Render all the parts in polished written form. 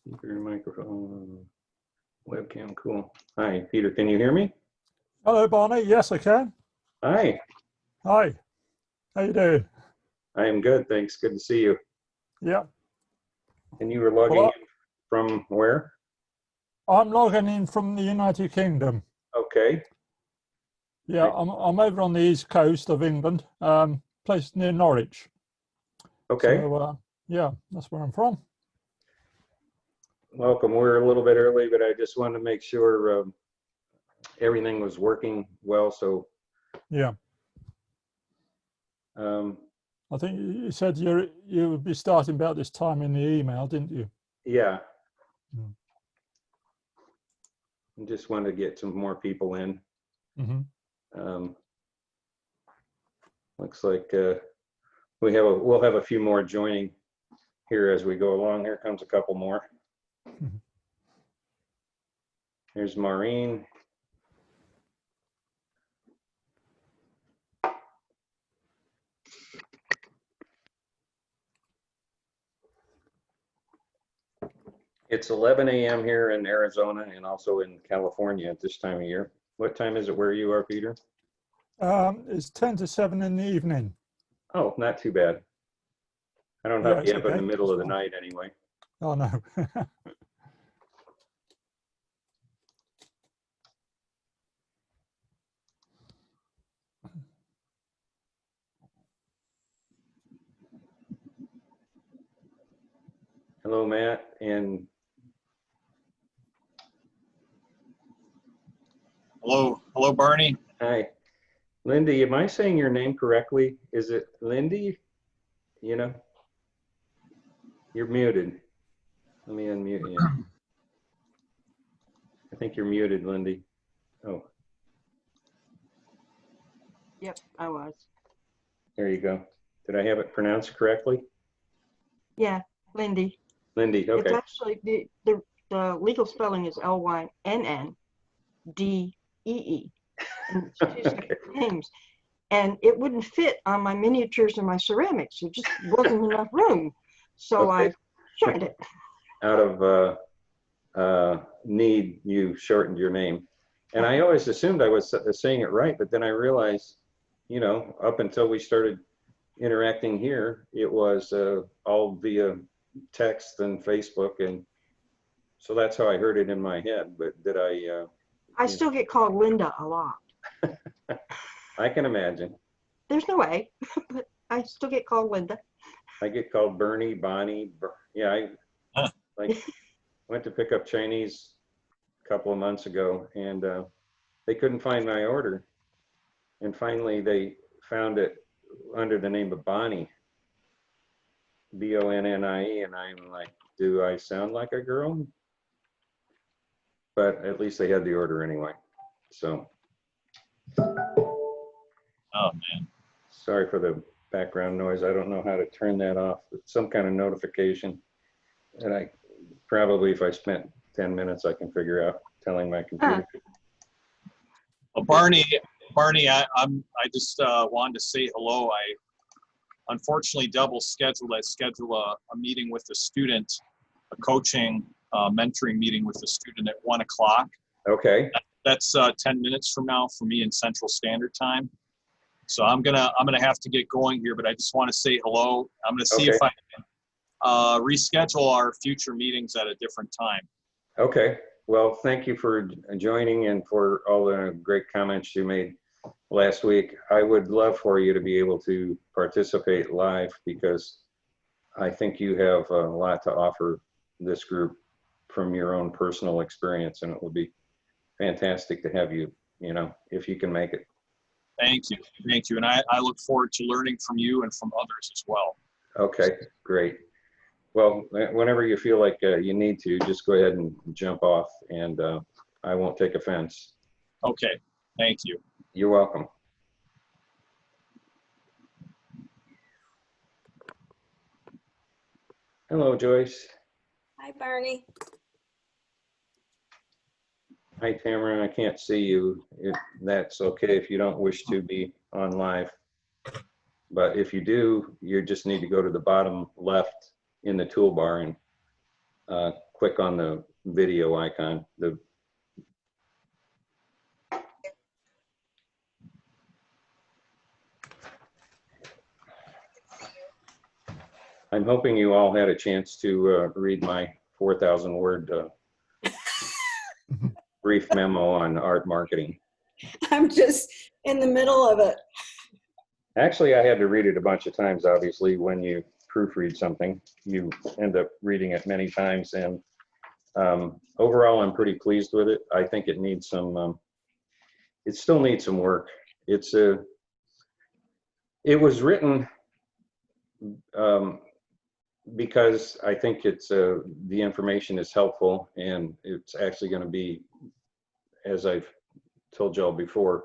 Speaker, microphone, webcam, cool. Hi, Peter, can you hear me? Hello, Barney. Yes, I can. Hi, Hi. How you doing? I am good, thanks. Good to see you. Yeah. And you were logging Well, in from where? I'm logging in from the United Kingdom. Okay, Yeah, I'm over on the east coast of England, place near Norwich. okay. So, yeah, that's where I'm from. Welcome. We're a little bit early, but I just wanted to make sure everything was working well. So, Yeah. I think you said you would be starting about this time in the email, didn't you? yeah, Mm. I just wanted to get some more people in. Mm-hmm. Looks like we'll have a few more joining here as we go along. Here comes a couple more. Here's Maureen. It's 11 a.m. here in Arizona and also in California at this time of year. What time is it where you are, Peter? It's 10 to 7 in the evening. Oh, not too bad. I don't Yeah, have it's you up in okay. the middle of the Fine. night anyway. Oh, no. Hello, Matt. And Hello, Barney. hi. Lindy, am I saying your name correctly? Is it Lindy? You know, you're muted. Let me unmute you. I think you're muted, Lindy. Oh, Yep, I was. there you go. Did I have it pronounced correctly? Yeah, Lindy. Lindy, It's okay. actually the legal spelling is Lynnddee. And it's two separate names. And it wouldn't fit on my miniatures and my ceramics. There just wasn't enough room. So Okay. I shortened it. Out of need, you shortened your name. And I always assumed I was saying it right, but then I realized, you know, up until we started interacting here, it was all via text and Facebook. And so that's how I heard it in my head. But did I still get called Linda a lot. I can imagine. There's no way, but I still get called Linda. I get called Bernie, Bonnie. Yeah, I like went to pick up Chinese a couple of months ago, and they couldn't find my order. And finally, they found it under the name of Bonnie, Bonnie, and I'm like, do I sound like a girl? But at least they had the order anyway. So. Oh man. Sorry for the background noise. I don't know how to turn that off. It's some kind of notification. And I probably, if I spent 10 minutes, I can figure out telling my computer. Well, Barney, I just wanted to say hello. I unfortunately double scheduled. I scheduled a meeting with a student, a coaching, mentoring meeting with a student at 1 o'clock. Okay. That's 10 minutes from now for me in Central Standard Time. So I'm gonna have to get going here, but I just want to say hello. I'm gonna see if I can reschedule our future meetings at a different time. Okay. Well, thank you for joining and for all the great comments you made last week. I would love for you to be able to participate live because I think you have a lot to offer this group from your own personal experience, and it will be fantastic to have you, you know, if you can make it. Thank you. And I look forward to learning from you and from others as well. Okay, great. Well, whenever you feel like you need to, just go ahead and jump off, and I won't take offense. Okay, thank you. You're welcome. Hello, Joyce. Hi, Barney. Hi, Tamara. I can't see you. That's okay if you don't wish to be on live. But if you do, you just need to go to the bottom left in the toolbar and click on the video icon. I'm hoping you all had a chance to read my 4,000 word brief memo on art marketing. I'm just in the middle of it. Actually, I had to read it a bunch of times. Obviously, when you proofread something, you end up reading it many times. And overall, I'm pretty pleased with it. I think it needs some, it still needs some work. It was written because I think it's the information is helpful, and it's actually going to be, as I've told y'all before,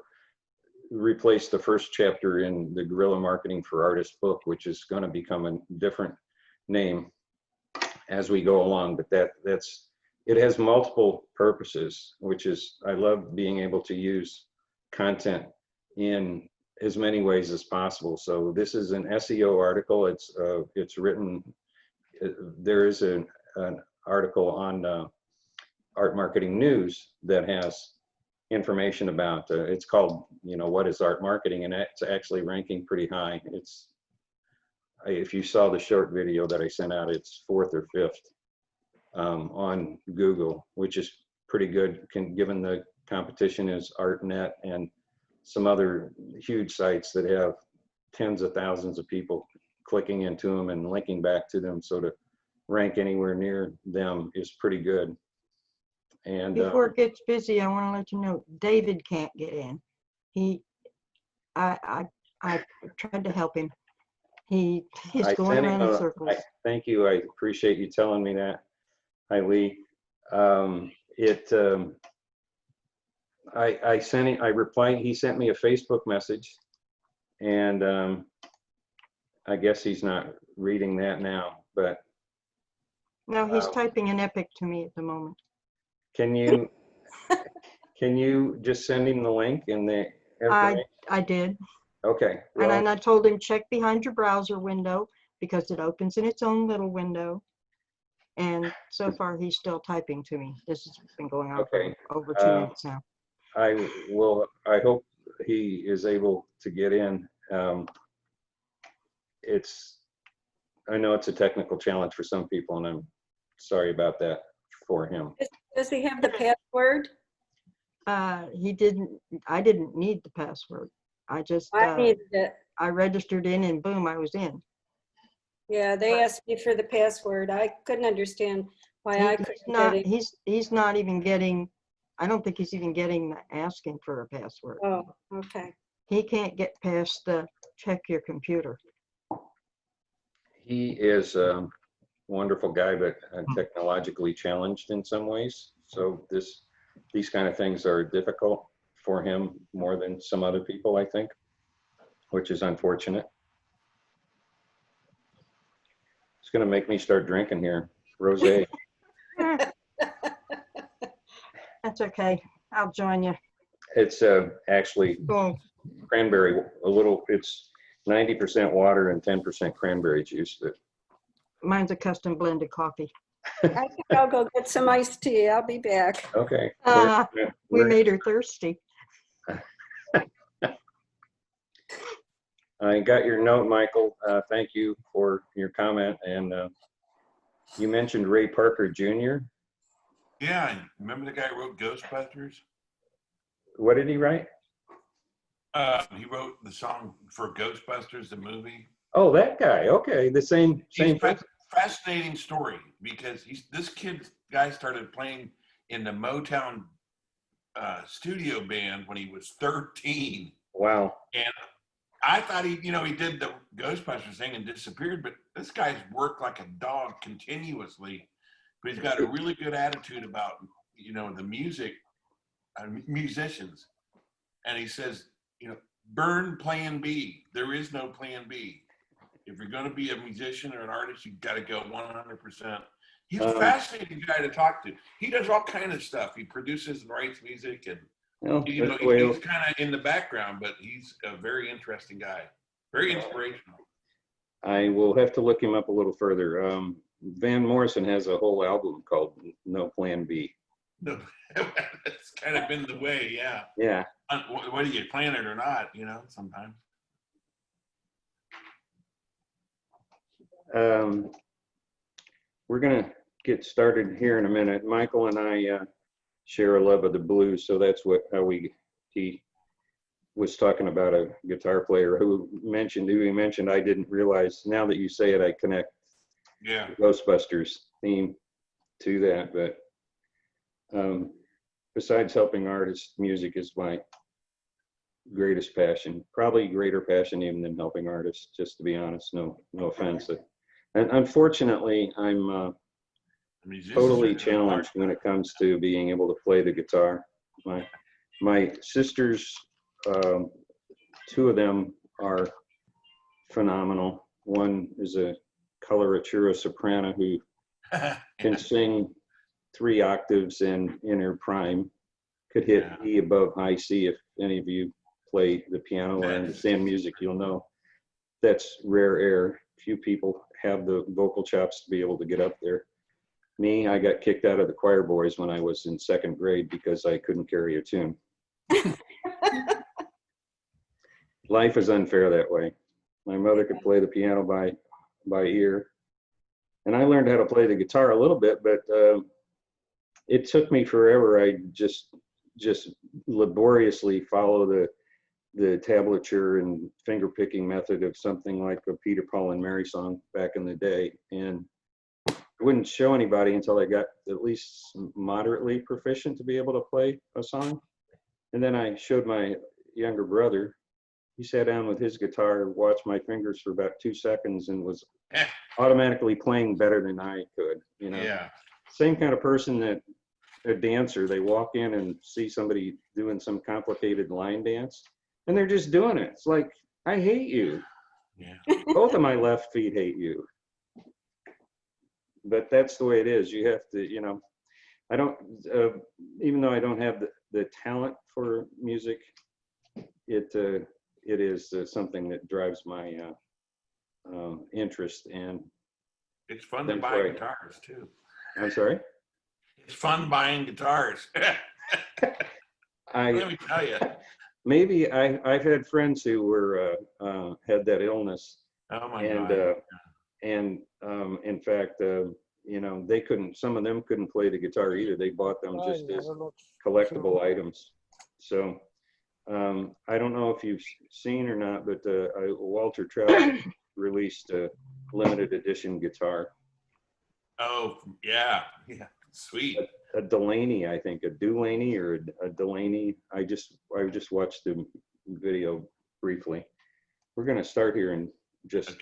replace the first chapter in the Guerrilla Marketing for Artists book, which is going to become a different name as we go along. But it has multiple purposes, which is, I love being able to use content in as many ways as possible. So this is an SEO article. It's written. There is an article on Art Marketing News that has information about. It's called, what is art marketing, and it's actually ranking pretty high. If you saw the short video that I sent out, it's 4th or 5th on Google, which is pretty good, given the competition is ArtNet and some other huge sites that have tens of thousands of people clicking into them and linking back to them. So to rank anywhere near them is pretty good. And before it gets busy, I want to let you know David can't get in. I tried to help him. He's going around in circles. Thank you. I appreciate you telling me that. Hi, Lee. I sent it. I replied. He sent me a Facebook message, and I guess he's not reading that now. But no, he's typing an epic to me at the moment. Can you just send him the link and the information? I did. Okay. Well, and I told him, check behind your browser window because it opens in its own little window. And so far, he's still typing to me. This has been going on for over 2 minutes now. I hope he is able to get in. I know it's a technical challenge for some people, and I'm sorry about that for him. Does he have the password? He didn't. I didn't need the password. I just I needed it. I registered in, and boom, I was in. Yeah, they asked me for the password. I couldn't understand why I couldn't get it. He's not even getting. I don't think he's even getting the asking for a password. Oh, okay. He can't get past the check your computer. He is a wonderful guy, but technologically challenged in some ways. So these kind of things are difficult for him more than some other people, I think, which is unfortunate. It's going to make me start drinking here. Rosé. That's okay. I'll join you. It's actually cranberry, it's 90% water and 10% cranberry juice. But mine's a custom blended coffee. I think I'll go get some iced tea. I'll be back. Okay. We made her thirsty. I got your note, Michael. Thank you for your comment. And you mentioned Ray Parker Jr. Yeah, remember the guy who wrote Ghostbusters? What did he write? He wrote the song for Ghostbusters, the movie. Oh, that guy. Okay, the same. Fascinating story, because this guy started playing in the Motown studio band when he was 13. Wow. And I thought he did the Ghostbusters thing and disappeared, but this guy's worked like a dog continuously. But he's got a really good attitude about, the music, musicians. And he says, burn plan B. There is no plan B. If you're going to be a musician or an artist, you've got to go 100%. He's a fascinating guy to talk to. He does all kinds of stuff. He produces and writes music, and he's kind of in the background, but he's a very interesting guy. Very inspirational. I will have to look him up a little further. Van Morrison has a whole album called No Plan B. No, it's kind of been the way, yeah. Yeah. Whether you plan it or not, you know, sometimes. We're gonna get started here in a minute. Michael and I share a love of the blues, so that's he was talking about a guitar player who he mentioned. I didn't realize, now that you say it, I connect Yeah. Ghostbusters theme to that. But besides helping artists, music is my greatest passion, probably greater passion even than helping artists, just to be honest. No offense. And unfortunately, I'm totally challenged when it comes to being able to play the guitar. My sisters, two of them are phenomenal. One is a coloratura soprano who can sing 3 octaves in her prime, could hit E above high C. If any of you play the piano or understand music, you'll know that's rare air. Few people have the vocal chops to be able to get up there. Me, I got kicked out of the choir boys when I was in 2nd grade because I couldn't carry a tune. Life is unfair that way. My mother could play the piano by ear, and I learned how to play the guitar a little bit, but it took me forever. I just laboriously follow the tablature and finger picking method of something like a Peter, Paul and Mary song back in the day, and I wouldn't show anybody until I got at least moderately proficient to be able to play a song. And then I showed my younger brother. He sat down with his guitar, watched my fingers for about 2 seconds, and was automatically playing better than I could. You know, Yeah. Same kind of person that a dancer, they walk in and see somebody doing some complicated line dance, and they're just doing it. It's like, I hate you. Yeah. Both of my left feet hate you. But that's the way it is. You have to, you know, I don't, even though I don't have the talent for music, it is something that drives my interest. And It's fun to buy guitars too. I'm sorry? It's fun buying guitars. Let me tell you. Maybe I've had friends who were had that illness. Oh my and God. in fact, you know, some of them couldn't play the guitar either. They bought them just as collectible items. So I don't know if you've seen or not, but Walter Trout released a limited edition guitar. Oh yeah, sweet. A Delaney, I think, a Dulaney or a Delaney. I just watched the video briefly. We're going to start here in just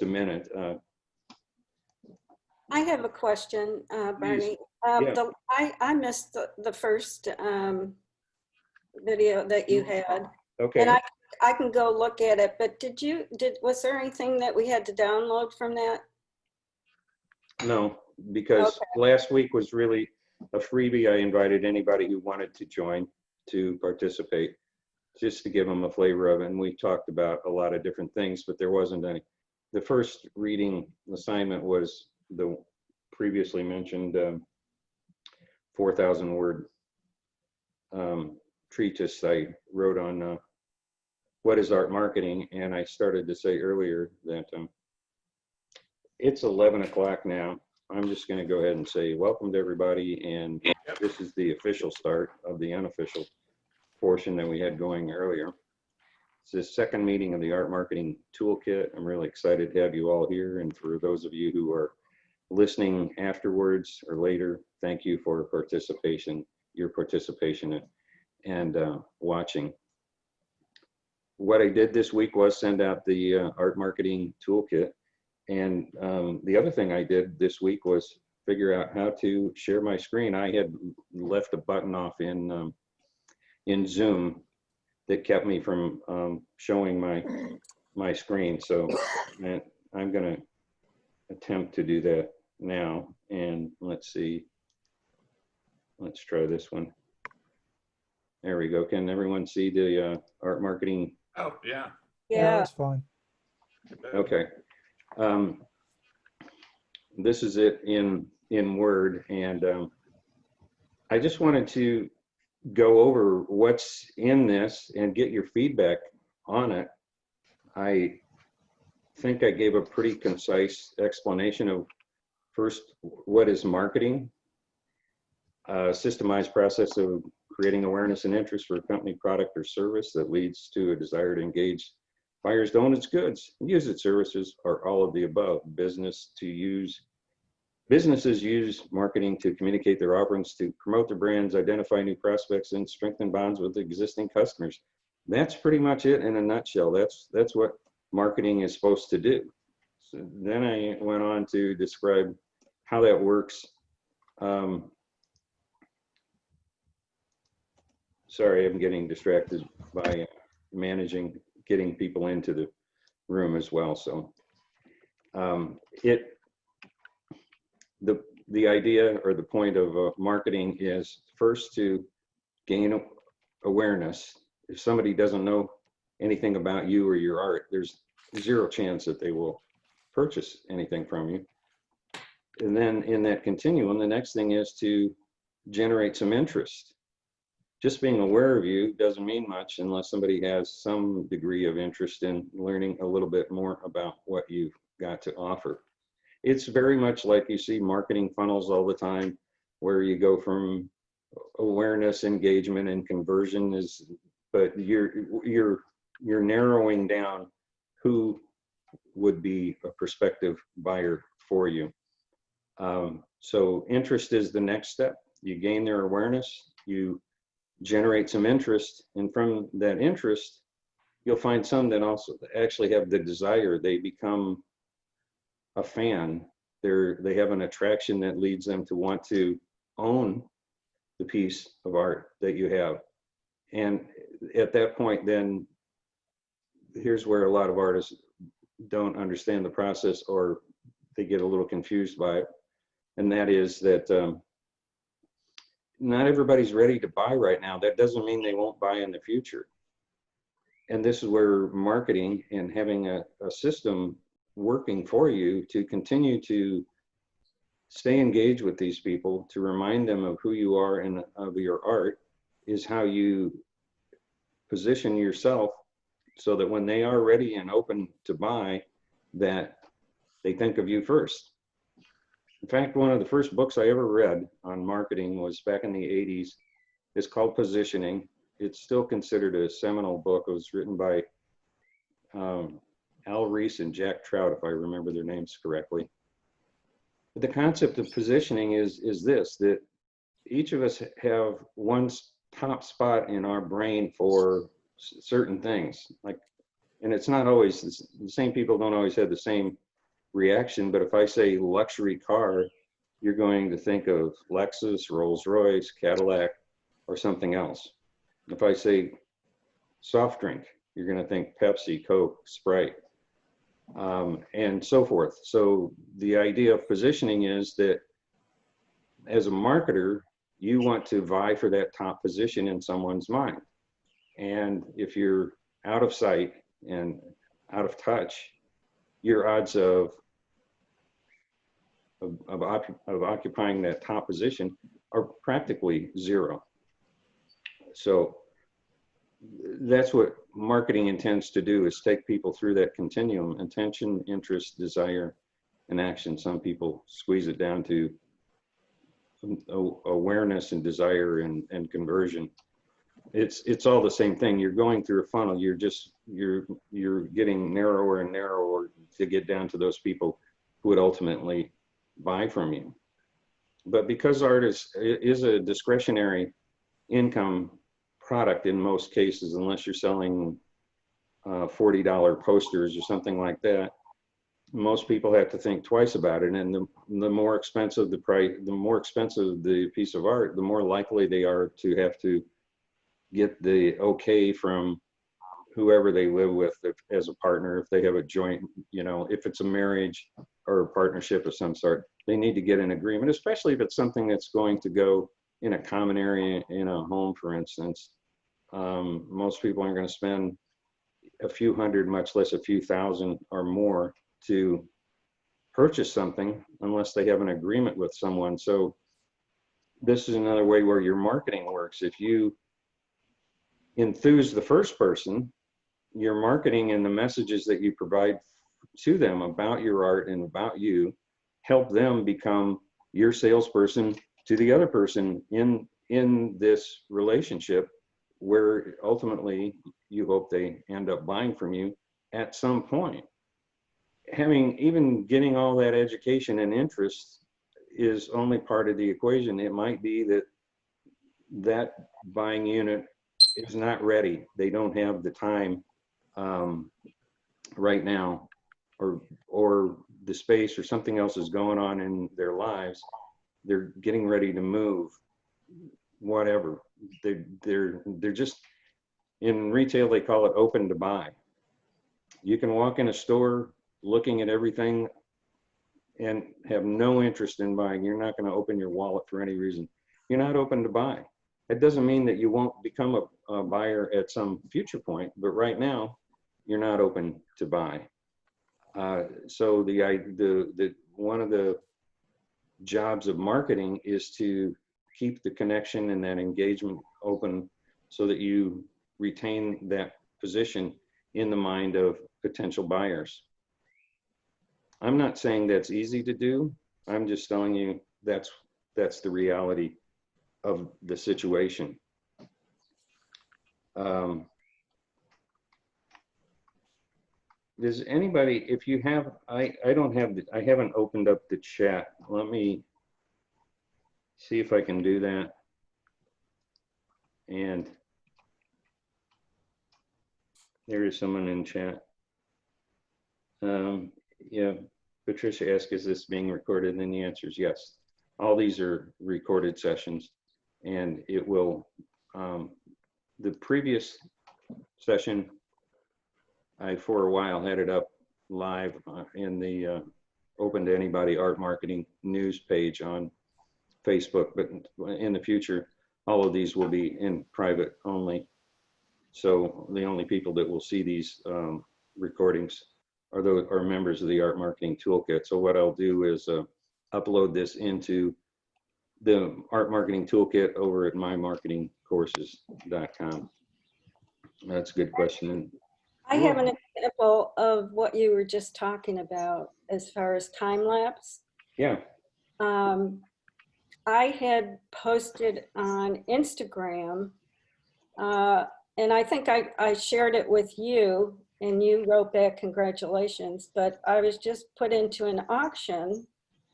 a minute. I have a question, Bernie. Yeah. I missed the first video that you had. Okay. And I can go look at it, but was there anything that we had to download from that? No, because last week was really a freebie. I invited anybody who wanted to join to participate, just to give them a flavor of it. And we talked about a lot of different things, but there wasn't any. The first reading assignment was the previously mentioned 4,000 word treatise I wrote on what is art marketing. And I started to say earlier that it's 11 o'clock now. I'm just going to go ahead and say welcome to everybody. And this is the official start of the unofficial portion that we had going earlier. It's the second meeting of the Art Marketing Toolkit. I'm really excited to have you all here. And for those of you who are listening afterwards or later, thank you for your participation and watching. What I did this week was send out the Art Marketing Toolkit. And the other thing I did this week was figure out how to share my screen. I had left a button off in Zoom that kept me from showing my screen. So I'm going to attempt to do that now. And let's see. Let's try this one. There we go. Can everyone see the Art Marketing? Oh, yeah. Yeah, that's fine. Okay. this is it in Word, and I just wanted to go over what's in this and get your feedback on it. I think I gave a pretty concise explanation of, first, what is marketing, a systemized process of creating awareness and interest for a company, product, or service that leads to a desire to engage buyers to own its goods, use its services, or all of the above. Businesses use marketing to communicate their offerings, to promote their brands, identify new prospects, and strengthen bonds with existing customers. That's pretty much it in a nutshell. That's what marketing is supposed to do. So then I went on to describe how that works. Sorry, I'm getting distracted by getting people into the room as well. So the idea or the point of marketing is first to gain awareness. If somebody doesn't know anything about you or your art, there's zero chance that they will purchase anything from you. And then in that continuum, the next thing is to generate some interest. Just being aware of you doesn't mean much unless somebody has some degree of interest in learning a little bit more about what you've got to offer. It's very much like you see marketing funnels all the time, where you go from awareness, engagement, and conversion but you're narrowing down who would be a prospective buyer for you. So interest is the next step. You gain their awareness, you generate some interest, and from that interest, you'll find some that also actually have the desire. They become a fan. They have an attraction that leads them to want to own the piece of art that you have. And at that point, then here's where a lot of artists don't understand the process, or they get a little confused by it. And that is that not everybody's ready to buy right now. That doesn't mean they won't buy in the future. And this is where marketing and having a system working for you to continue to stay engaged with these people, to remind them of who you are and of your art, is how you position yourself so that when they are ready and open to buy, that they think of you first. In fact, one of the first books I ever read on marketing was back in the 80s. It's called Positioning. It's still considered a seminal book. It was written by Al Reese and Jack Trout, if I remember their names correctly. But the concept of positioning is this, that each of us have one top spot in our brain for certain things. And it's not always, the same people don't always have the same reaction, but if I say luxury car, you're going to think of Lexus, Rolls-Royce, Cadillac, or something else. If I say soft drink, you're going to think Pepsi, Coke, Sprite, and so forth. So the idea of positioning is that as a marketer, you want to vie for that top position in someone's mind. And if you're out of sight and out of touch, your odds of occupying that top position are practically zero. So that's what marketing intends to do, is take people through that continuum: intention, interest, desire, and action. Some people squeeze it down to awareness and desire and conversion. It's all the same thing. You're going through a funnel. You're getting narrower and narrower to get down to those people who would ultimately buy from you. But because art is a discretionary income product in most cases, unless you're selling $40 posters or something like that, most people have to think twice about it. And the more expensive the price, the more expensive the piece of art, the more likely they are to have to get the okay from whoever they live with as a partner. If they have a joint, if it's a marriage or a partnership of some sort, they need to get an agreement, especially if it's something that's going to go in a common area in a home, for instance. Most people aren't going to spend a few hundred, much less a few thousand or more, to purchase something unless they have an agreement with someone. So this is another way where your marketing works. If you enthuse the first person, your marketing and the messages that you provide to them about your art and about you help them become your salesperson to the other person in this relationship, where ultimately you hope they end up buying from you at some point. Even getting all that education and interest is only part of the equation. It might be that buying unit is not ready. They don't have the time right now, or the space, or something else is going on in their lives. They're getting ready to move, whatever. They're just, in retail they call it open to buy. You can walk in a store looking at everything and have no interest in buying. You're not going to open your wallet for any reason. You're not open to buy. It doesn't mean that you won't become a buyer at some future point, but right now you're not open to buy. So one of the jobs of marketing is to keep the connection and that engagement open so that you retain that position in the mind of potential buyers. I'm not saying that's easy to do. I'm just telling you that's the reality of the situation. Does anybody, if you have, I haven't opened up the chat. Let me see if I can do that. And there is someone in chat. Yeah, Patricia asked, is this being recorded? And the answer is yes. All these are recorded sessions, and it will, the previous session, I for a while had it up live in the open to anybody art marketing news page on Facebook, but in the future, all of these will be in private only. So the only people that will see these recordings are members of the Art Marketing Toolkit. So what I'll do is upload this into the Art Marketing Toolkit over at mymarketingcourses.com. That's a good question. I have an example of what you were just talking about as far as time lapse. Yeah. I had posted on Instagram, and I think I shared it with you, and you wrote back congratulations, but I was just put into an auction,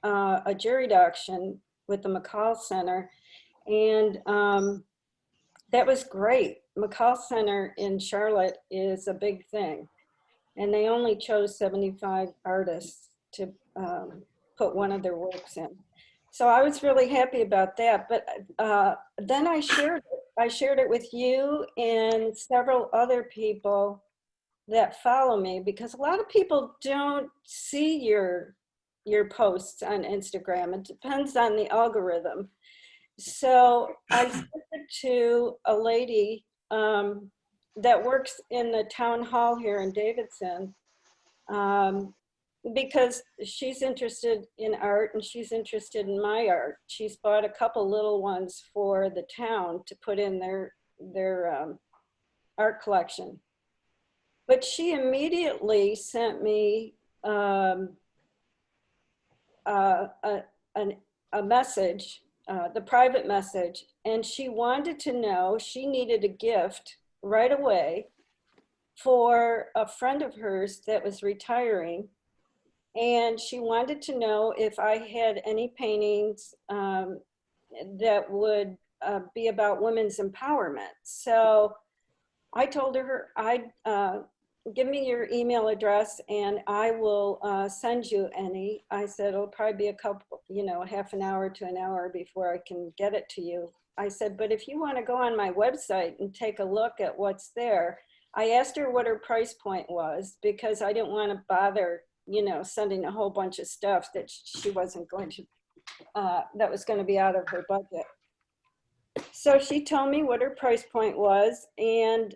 a juried auction with the McCall Center, and that was great. McCall Center in Charlotte is a big thing, and they only chose 75 artists to put one of their works in. So I was really happy about that. But then I shared it with you and several other people that follow me, because a lot of people don't see your posts on Instagram. It depends on the algorithm. So I sent it to a lady that works in the town hall here in Davidson, because she's interested in art and she's interested in my art. She's bought a couple little ones for the town to put in their art collection. But she immediately sent me a message, the private message, and she wanted to know, she needed a gift right away for a friend of hers that was retiring. And she wanted to know if I had any paintings that would be about women's empowerment. So I told her, give me your email address and I will send you any. I said, it'll probably be a couple, half an hour to an hour before I can get it to you. I said, but if you want to go on my website and take a look at what's there. I asked her what her price point was, because I didn't want to bother, sending a whole bunch of stuff that she wasn't going to, that was going to be out of her budget. So she told me what her price point was, and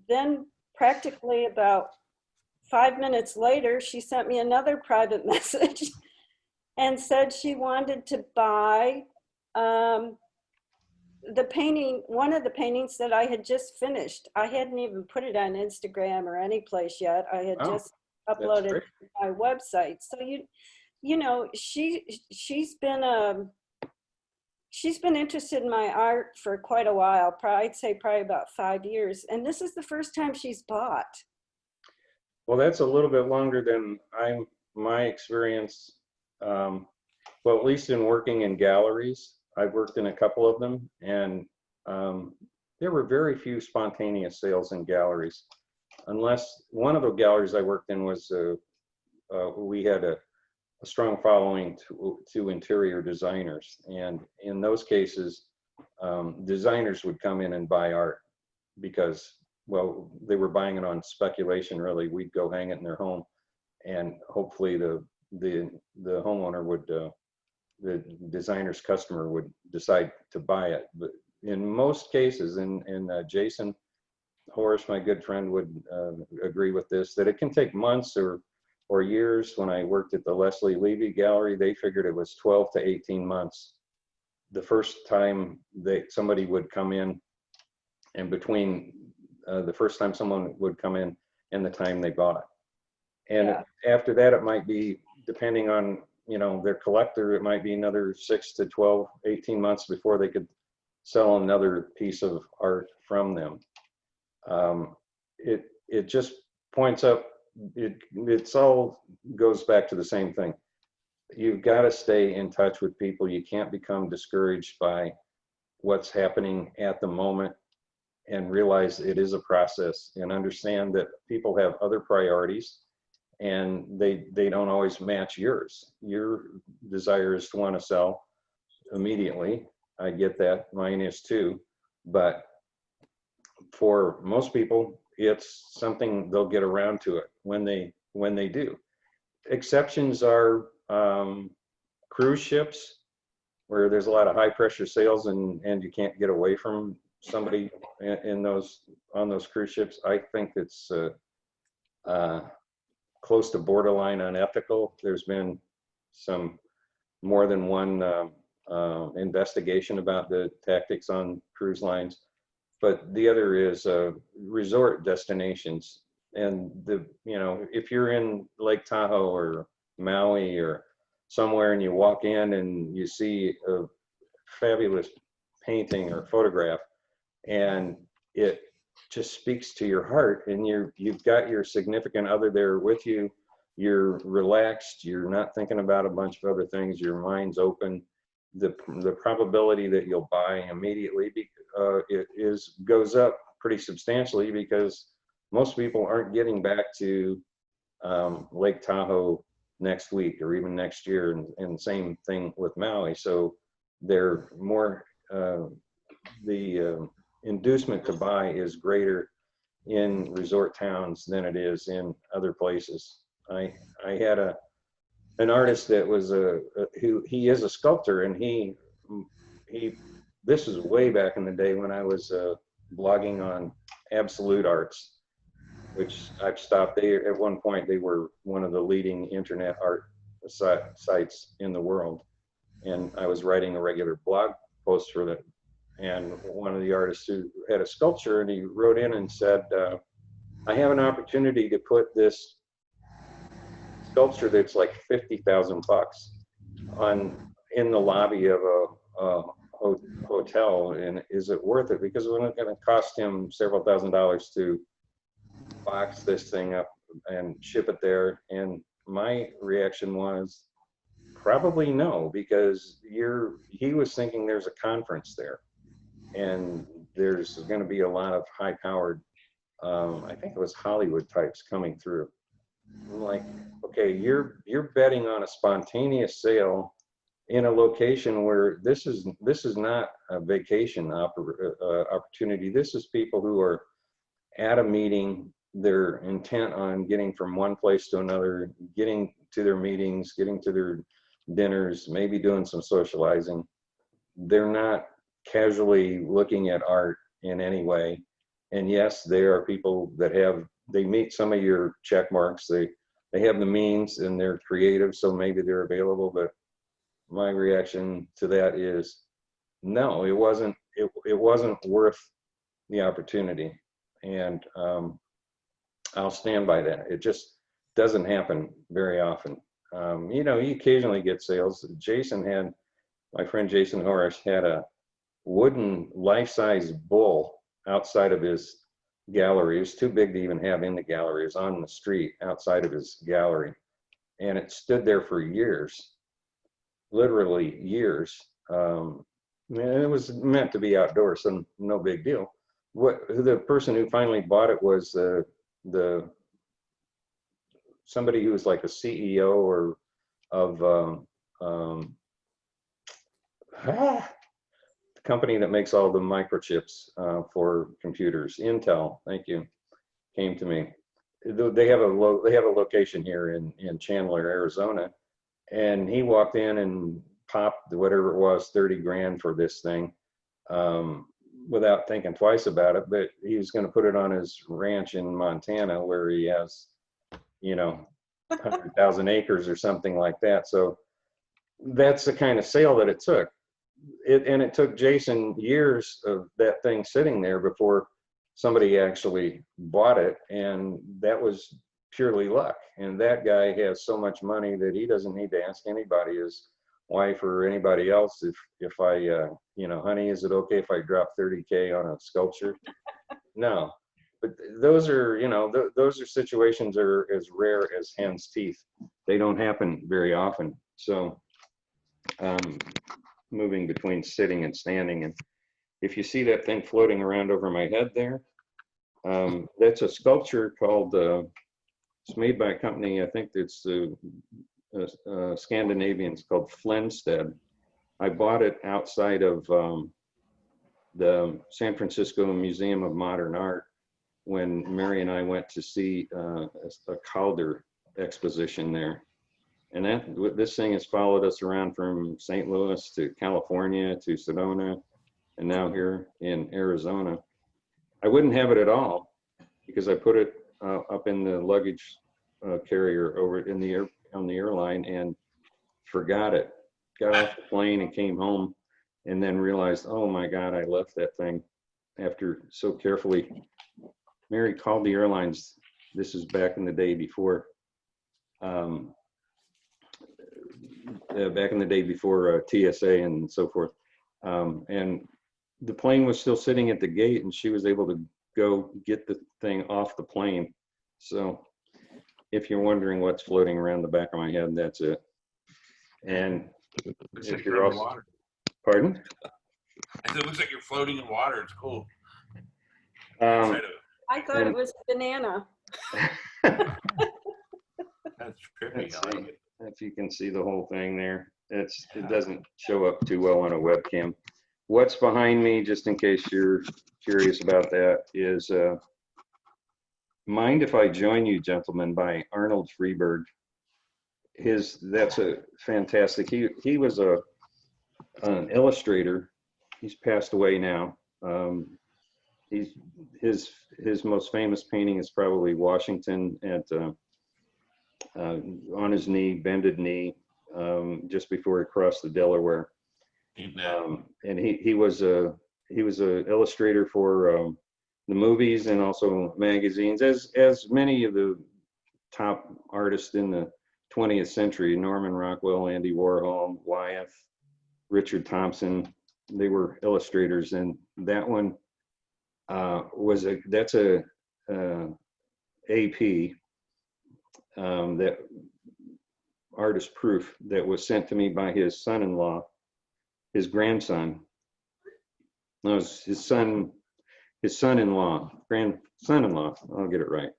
then practically about 5 minutes later, she sent me another private message and said she wanted to buy the painting, one of the paintings that I had just finished. I hadn't even put it on Instagram or any place yet. I had Oh, just that's uploaded great. to my website. So you know, she's been interested in my art for quite a while. I'd say probably about 5 years. And this is the first time she's bought. Well, that's a little bit longer than my experience. Well, at least in working in galleries, I've worked in a couple of them, and there were very few spontaneous sales in galleries, unless one of the galleries I worked in was we had a strong following to interior designers, and in those cases, designers would come in and buy art because, well, they were buying it on speculation. Really, we'd go hang it in their home, and hopefully the homeowner would, the designer's customer would decide to buy it. But in most cases, and Jason Horace, my good friend, would agree with this, that it can take months or years. When I worked at the Leslie Levy Gallery, they figured it was 12 to 18 months. The first time somebody would come in, and between the first time someone would come in and the time they bought it. And after that, it might be, depending on, you know, their collector, it might be another 6 to 12, 18 months before they could sell another piece of art from them. It just points up, it's all goes back to the same thing. You've got to stay in touch with people. You can't become discouraged by what's happening at the moment, and realize it is a process, and understand that people have other priorities, and they don't always match yours. Your desire is to want to sell immediately. I get that. Mine is too. But for most people, it's something they'll get around to it when they do. Exceptions are cruise ships, where there's a lot of high pressure sales, and you can't get away from somebody on those cruise ships. I think it's close to borderline unethical. There's been some more than one investigation about the tactics on cruise lines. But the other is resort destinations. And if you're in Lake Tahoe or Maui or somewhere, and you walk in and you see a fabulous painting or photograph, and it just speaks to your heart, and you've got your significant other there with you, you're relaxed, you're not thinking about a bunch of other things, your mind's open, the probability that you'll buy immediately goes up pretty substantially, because most people aren't getting back to Lake Tahoe next week or even next year, and same thing with Maui. So they're more, the inducement to buy is greater in resort towns than it is in other places. I had an artist that was he is a sculptor, and he this is way back in the day when I was blogging on Absolute Arts, which I've stopped. At one point they were one of the leading internet art sites in the world, and I was writing a regular blog post for them. And one of the artists who had a sculpture, and he wrote in and said, I have an opportunity to put this sculpture that's like $50,000 in the lobby of a hotel, and is it worth it? Because it's going to cost him several $1,000s to box this thing up and ship it there. And my reaction was probably no, because he was thinking there's a conference there, and there's going to be a lot of high-powered, I think it was Hollywood types coming through. I'm like, okay, you're betting on a spontaneous sale in a location where this is not a vacation opportunity. This is people who are at a meeting. They're intent on getting from one place to another, getting to their meetings, getting to their dinners, maybe doing some socializing. They're not casually looking at art in any way. And yes, there are people that have they meet some of your check marks. They have the means and they're creative, so maybe they're available. But my reaction to that is, no, it wasn't. It wasn't worth the opportunity, and I'll stand by that. It just doesn't happen very often. You know, you occasionally get sales. My friend Jason Horace had a wooden life-size bull outside of his gallery. It was too big to even have in the gallery. It was on the street outside of his gallery. And it stood there for years, literally years. And it was meant to be outdoors, so no big deal. The person who finally bought it was somebody who was like a CEO or of the company that makes all the microchips for computers. Intel, thank you, came to me. They have a location here in Chandler, Arizona, and he walked in and popped whatever it was, 30 grand for this thing, without thinking twice about it. But he was going to put it on his ranch in Montana, where he has, you know, 100,000 acres or something like that. So that's the kind of sale that it took. And it took Jason years of that thing sitting there before somebody actually bought it, and that was purely luck. And that guy has so much money that he doesn't need to ask anybody, his wife or anybody else, if I you know, honey, is it okay if I drop 30K on a sculpture? No. But those are, you know, those are situations are as rare as hen's teeth. They don't happen very often. So moving between sitting and standing, and if you see that thing floating around over my head there, that's a sculpture called, it's made by a company, I think it's Scandinavian, it's called Flensted. I bought it outside of the San Francisco Museum of Modern Art when Mary and I went to see a Calder exposition there. And this thing has followed us around from St. Louis to California to Sedona, and now here in Arizona. I wouldn't have it at all because I put it up in the luggage carrier over on the airline and forgot it. Got off the plane and came home and then realized, oh my God, I left that thing after so carefully. Mary called the airlines. This is back in the day before TSA and so forth. And the plane was still sitting at the gate, and she was able to go get the thing off the plane. So if you're wondering what's floating around the back of my head, that's it. And Looks if like you're you're also, underwater. pardon? I said, it looks like you're floating in water. It's cool. I thought it was a banana. That's trippy. I like it. If you can see the whole thing there, it doesn't show up too well on a webcam. What's behind me, just in case you're curious about that, is Mind If I Join You, Gentlemen by Arnold Freeberg. That's a fantastic, he was an illustrator. He's passed away now. His most famous painting is probably Washington at on his knee, bended knee, just before he crossed the Delaware. And he was a illustrator for the movies and also magazines, as many of the top artists in the 20th century, Norman Rockwell, Andy Warhol, Wyeth, Richard Thompson, they were illustrators. And that one that's a AP, that artist proof that was sent to me by his son-in-law, his grandson. No, his son-in-law, grandson-in-law, I'll get it right,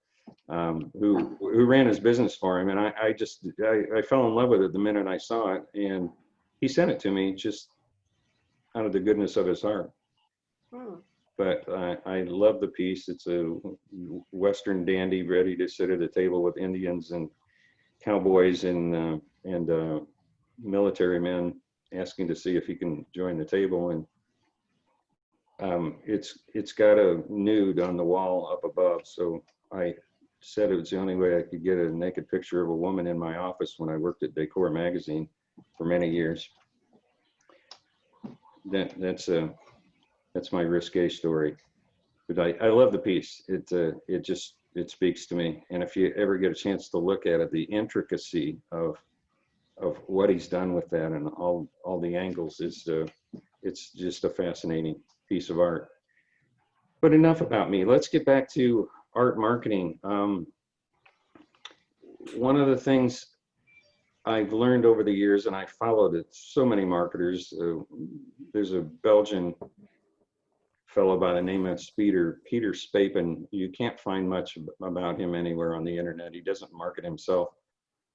who ran his business for him. And I fell in love with it the minute I saw it, and he sent it to me just out of the goodness of his heart. But I love the piece. It's a Western dandy ready to sit at a table with Indians and cowboys and military men, asking to see if he can join the table. And it's got a nude on the wall up above. So I said it was the only way I could get a naked picture of a woman in my office when I worked at Decor magazine for many years. That's my risque story. But I love the piece. It speaks to me. And if you ever get a chance to look at it, the intricacy of what he's done with that and all the angles is it's just a fascinating piece of art. But enough about me. Let's get back to art marketing. One of the things I've learned over the years, and I followed it, so many marketers. There's a Belgian fellow by the name of Peter Spapen. You can't find much about him anywhere on the internet. He doesn't market himself.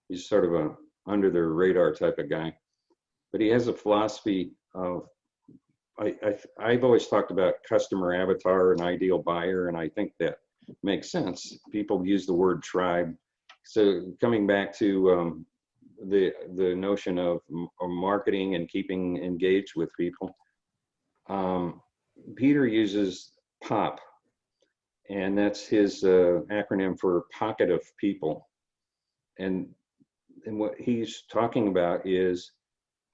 He's sort of a under the radar type of guy. But he has a philosophy of, I've always talked about customer avatar and ideal buyer, and I think that makes sense. People use the word tribe. So coming back to the notion of marketing and keeping engaged with people, Peter uses POP, and that's his acronym for pocket of people. And what he's talking about is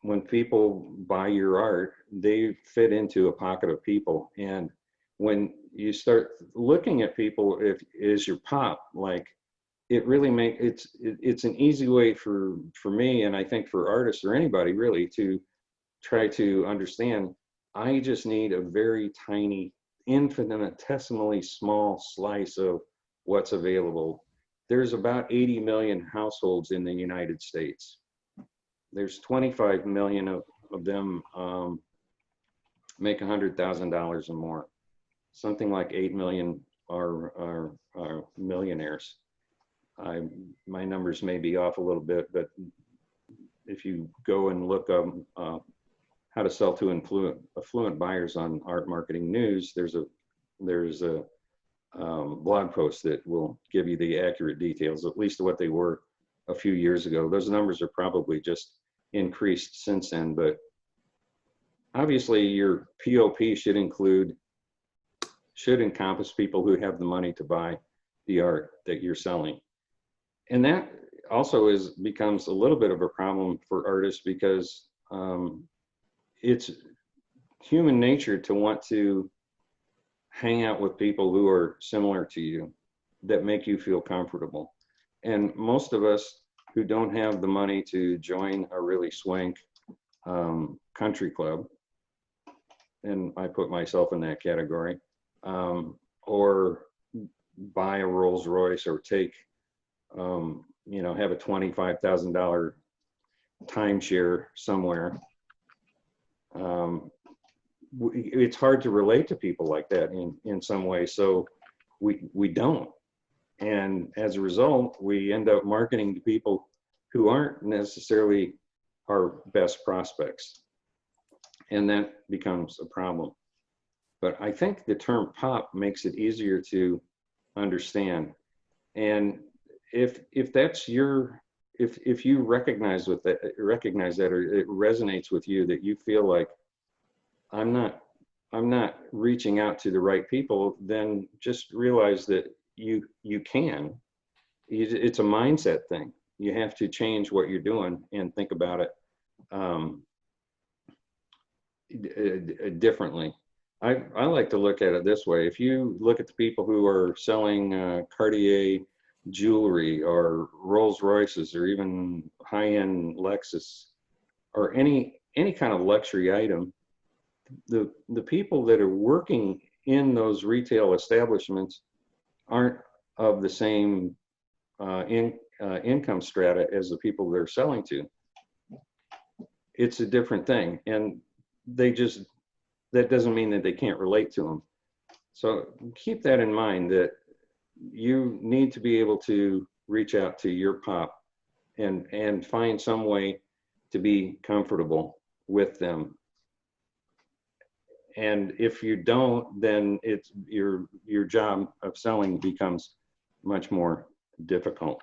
when people buy your art, they fit into a pocket of people. And when you start looking at people, if is your pop, like it really it's an easy way for me, and I think for artists or anybody really, to try to understand, I just need a very tiny, infinitesimally small slice of what's available. There's about 80 million households in the United States. There's 25 million of them make $100,000 or more. Something like 8 million are millionaires. My numbers may be off a little bit, but if you go and look up how to sell to affluent buyers on Art Marketing News, there's a blog post that will give you the accurate details, at least what they were a few years ago. Those numbers are probably just increased since then, but obviously your POP should encompass people who have the money to buy the art that you're selling. And that also becomes a little bit of a problem for artists, because it's human nature to want to hang out with people who are similar to you, that make you feel comfortable. And most of us who don't have the money to join a really swank country club, and I put myself in that category, or buy a Rolls Royce, or take, have a $25,000 timeshare somewhere. It's hard to relate to people like that in some way, so we don't. And as a result, we end up marketing to people who aren't necessarily our best prospects. And that becomes a problem. But I think the term pop makes it easier to understand. And if that's if you recognize that, or it resonates with you, that you feel like I'm not reaching out to the right people, then just realize that you can. It's a mindset thing. You have to change what you're doing and think about it differently. I like to look at it this way. If you look at the people who are selling Cartier jewelry, or Rolls Royces, or even high-end Lexus, or any kind of luxury item, the people that are working in those retail establishments aren't of the same income strata as the people they're selling to. It's a different thing, and that doesn't mean that they can't relate to them. So keep that in mind, that you need to be able to reach out to your pop and find some way to be comfortable with them. And if you don't, then it's your job of selling becomes much more difficult.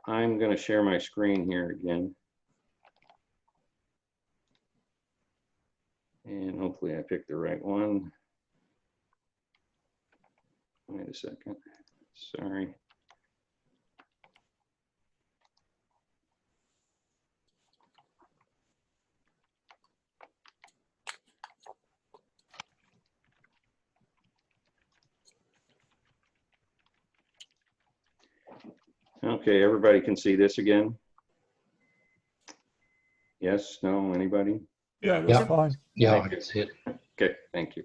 I'm going to share my screen here again. And hopefully I picked the right one. Wait a second. Sorry. Okay, everybody can see this again? Yes, no, anybody? Yeah, that's Yeah. fine. Yeah, Thank I you. can see it. Okay, thank you.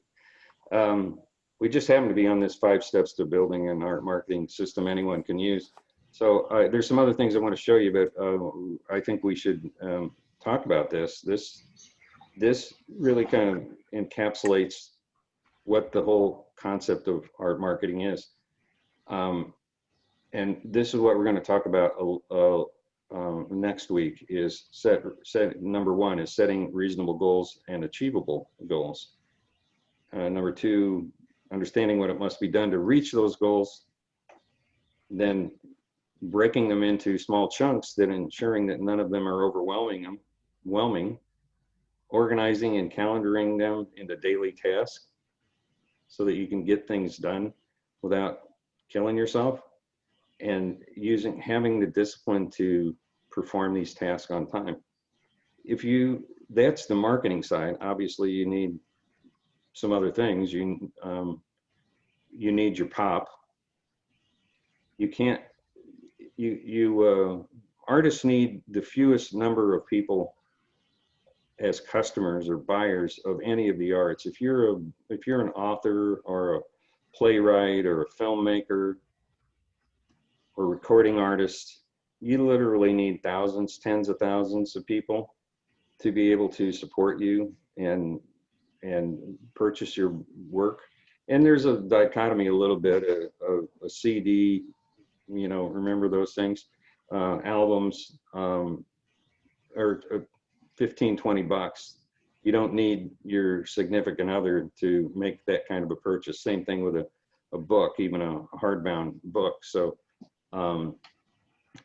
We just happen to be on this 5 steps to building an art marketing system anyone can use. So there's some other things I want to show you, but I think we should talk about this. This really kind of encapsulates what the whole concept of art marketing is. And this is what we're going to talk about next week is number 1 is setting reasonable goals and achievable goals. Number 2, understanding what it must be done to reach those goals, then breaking them into small chunks, then ensuring that none of them are overwhelming, organizing and calendaring them into daily tasks so that you can get things done without killing yourself, and having the discipline to perform these tasks on time. That's the marketing side. Obviously, you need some other things. You need your pop. Artists need the fewest number of people as customers or buyers of any of the arts. If you're an author or a playwright or a filmmaker or recording artist, you literally need thousands, tens of thousands of people to be able to support you and purchase your work. And there's a dichotomy a little bit of a CD, remember those things, albums, or 15, 20 bucks. You don't need your significant other to make that kind of a purchase. Same thing with a book, even a hardbound book. So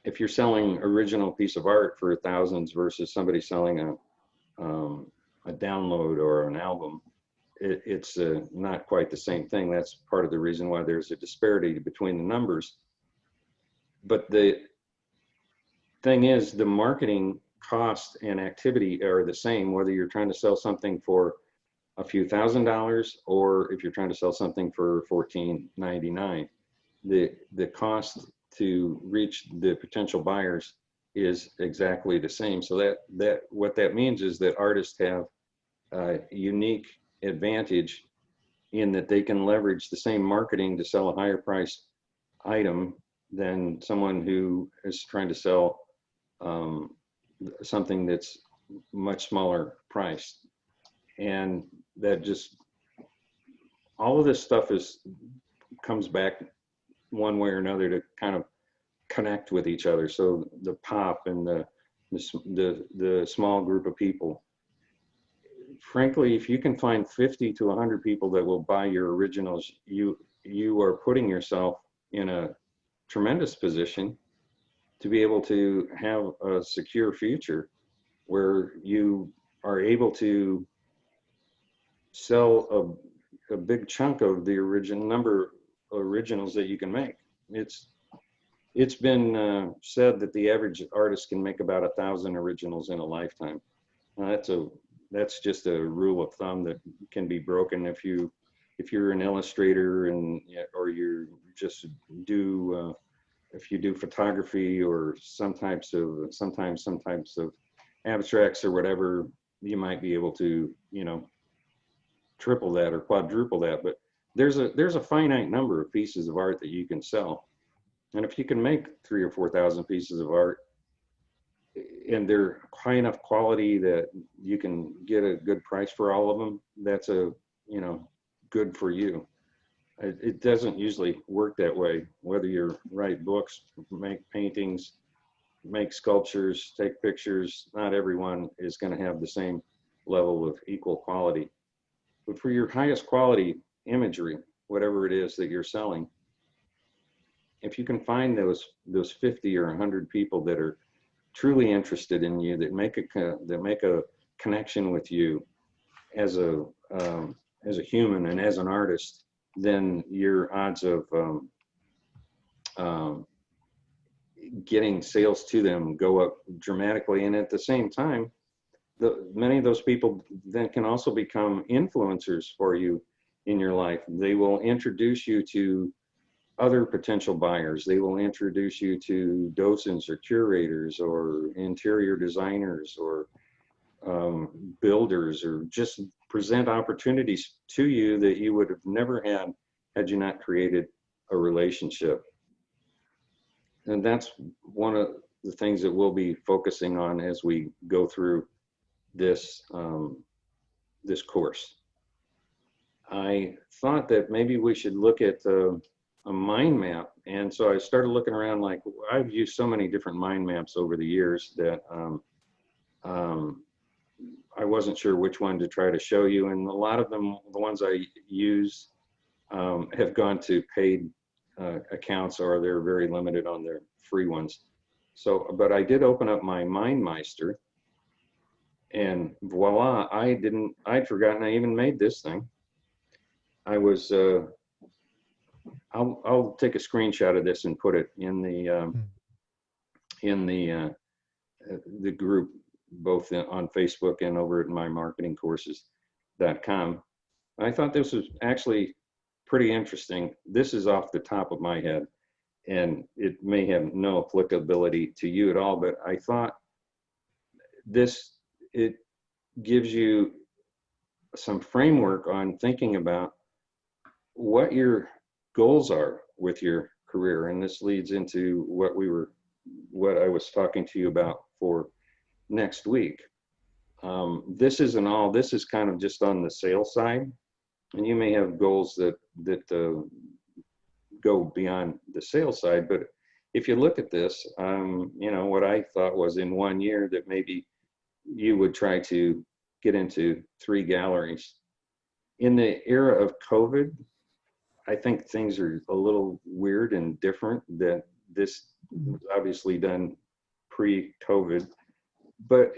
if you're selling original piece of art for thousands versus somebody selling a download or an album, it's not quite the same thing. That's part of the reason why there's a disparity between the numbers. But the thing is, the marketing cost and activity are the same, whether you're trying to sell something for a few $1,000s or if you're trying to sell something for $14.99. The cost to reach the potential buyers is exactly the same. So what that means is that artists have a unique advantage in that they can leverage the same marketing to sell a higher priced item than someone who is trying to sell something that's much smaller priced. And that just, all of this stuff comes back one way or another to kind of connect with each other. So the pop and the small group of people, frankly, if you can find 50 to 100 people that will buy your originals, you are putting yourself in a tremendous position to be able to have a secure future where you are able to sell a big chunk of the number of originals that you can make. It's been said that the average artist can make about 1,000 originals in a lifetime. That's just a rule of thumb that can be broken if you're an illustrator or you just do if you do photography or some types of abstracts or whatever, you might be able to triple that or quadruple that. But there's a finite number of pieces of art that you can sell, and if you can make 3,000 or 4,000 pieces of art and they're high enough quality that you can get a good price for all of them, that's good for you. It doesn't usually work that way, whether you write books, make paintings, make sculptures, take pictures. Not everyone is going to have the same level of equal quality. But for your highest quality imagery, whatever it is that you're selling, if you can find those 50 or 100 people that are truly interested in you, that make a connection with you as a human and as an artist, then your odds of getting sales to them go up dramatically. And at the same time, many of those people then can also become influencers for you in your life. They will introduce you to other potential buyers. They will introduce you to docents or curators or interior designers or builders, or just present opportunities to you that you would have never had you not created a relationship. And that's one of the things that we'll be focusing on as we go through this this course. I thought that maybe we should look at a mind map, and so I started looking around. Like, I've used so many different mind maps over the years that I wasn't sure which one to try to show you, and a lot of them, the ones I use, have gone to paid accounts, or they're very limited on their free ones. So, but I did open up my MindMeister, and voila, I'd forgotten I even made this thing. I was, I'll take a screenshot of this and put it in the group, both on Facebook and over at mymarketingcourses.com. I thought this was actually pretty interesting. This is off the top of my head, and it may have no applicability to you at all, but I thought it gives you some framework on thinking about what your goals are with your career. And this leads into what I was talking to you about for next week. This isn't all, this is kind of just on the sales side. And you may have goals that go beyond the sales side, but if you look at this, you know, what I thought was in 1 year that maybe you would try to get into 3 galleries. In the era of COVID, I think things are a little weird and different. That this was obviously done pre-COVID, but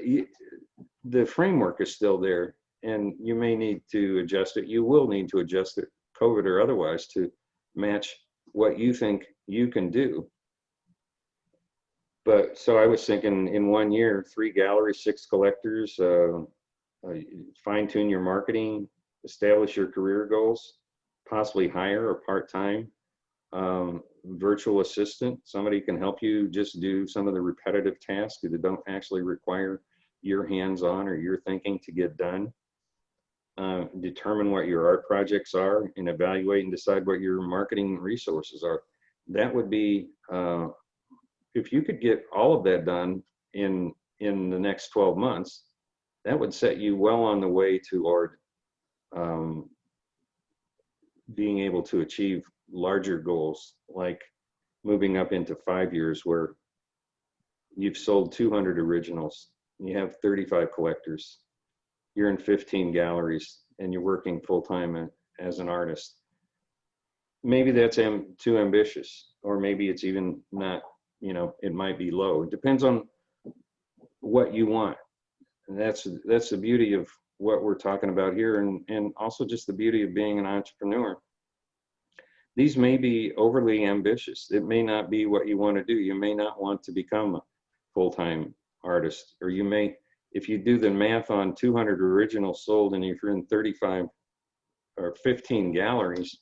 the framework is still there, and you may need to adjust it. You will need to adjust it, COVID or otherwise, to match what you think you can do. But so I was thinking in 1 year, 3 galleries, 6 collectors, fine tune your marketing, establish your career goals, possibly hire a part-time virtual assistant. Somebody can help you just do some of the repetitive tasks that don't actually require your hands-on or your thinking to get done. Determine what your art projects are and evaluate and decide what your marketing resources are. That would be, if you could get all of that done in the next 12 months, that would set you well on the way toward being able to achieve larger goals, like moving up into 5 years where you've sold 200 originals, you have 35 collectors, you're in 15 galleries, and you're working full-time as an artist. Maybe that's too ambitious, or maybe it's even not, you know, it might be low. It depends on what you want. And that's the beauty of what we're talking about here, and also just the beauty of being an entrepreneur. These may be overly ambitious. It may not be what you want to do. You may not want to become a full-time artist, or you may, if you do the math on 200 originals sold, and if you're in 35 or 15 galleries,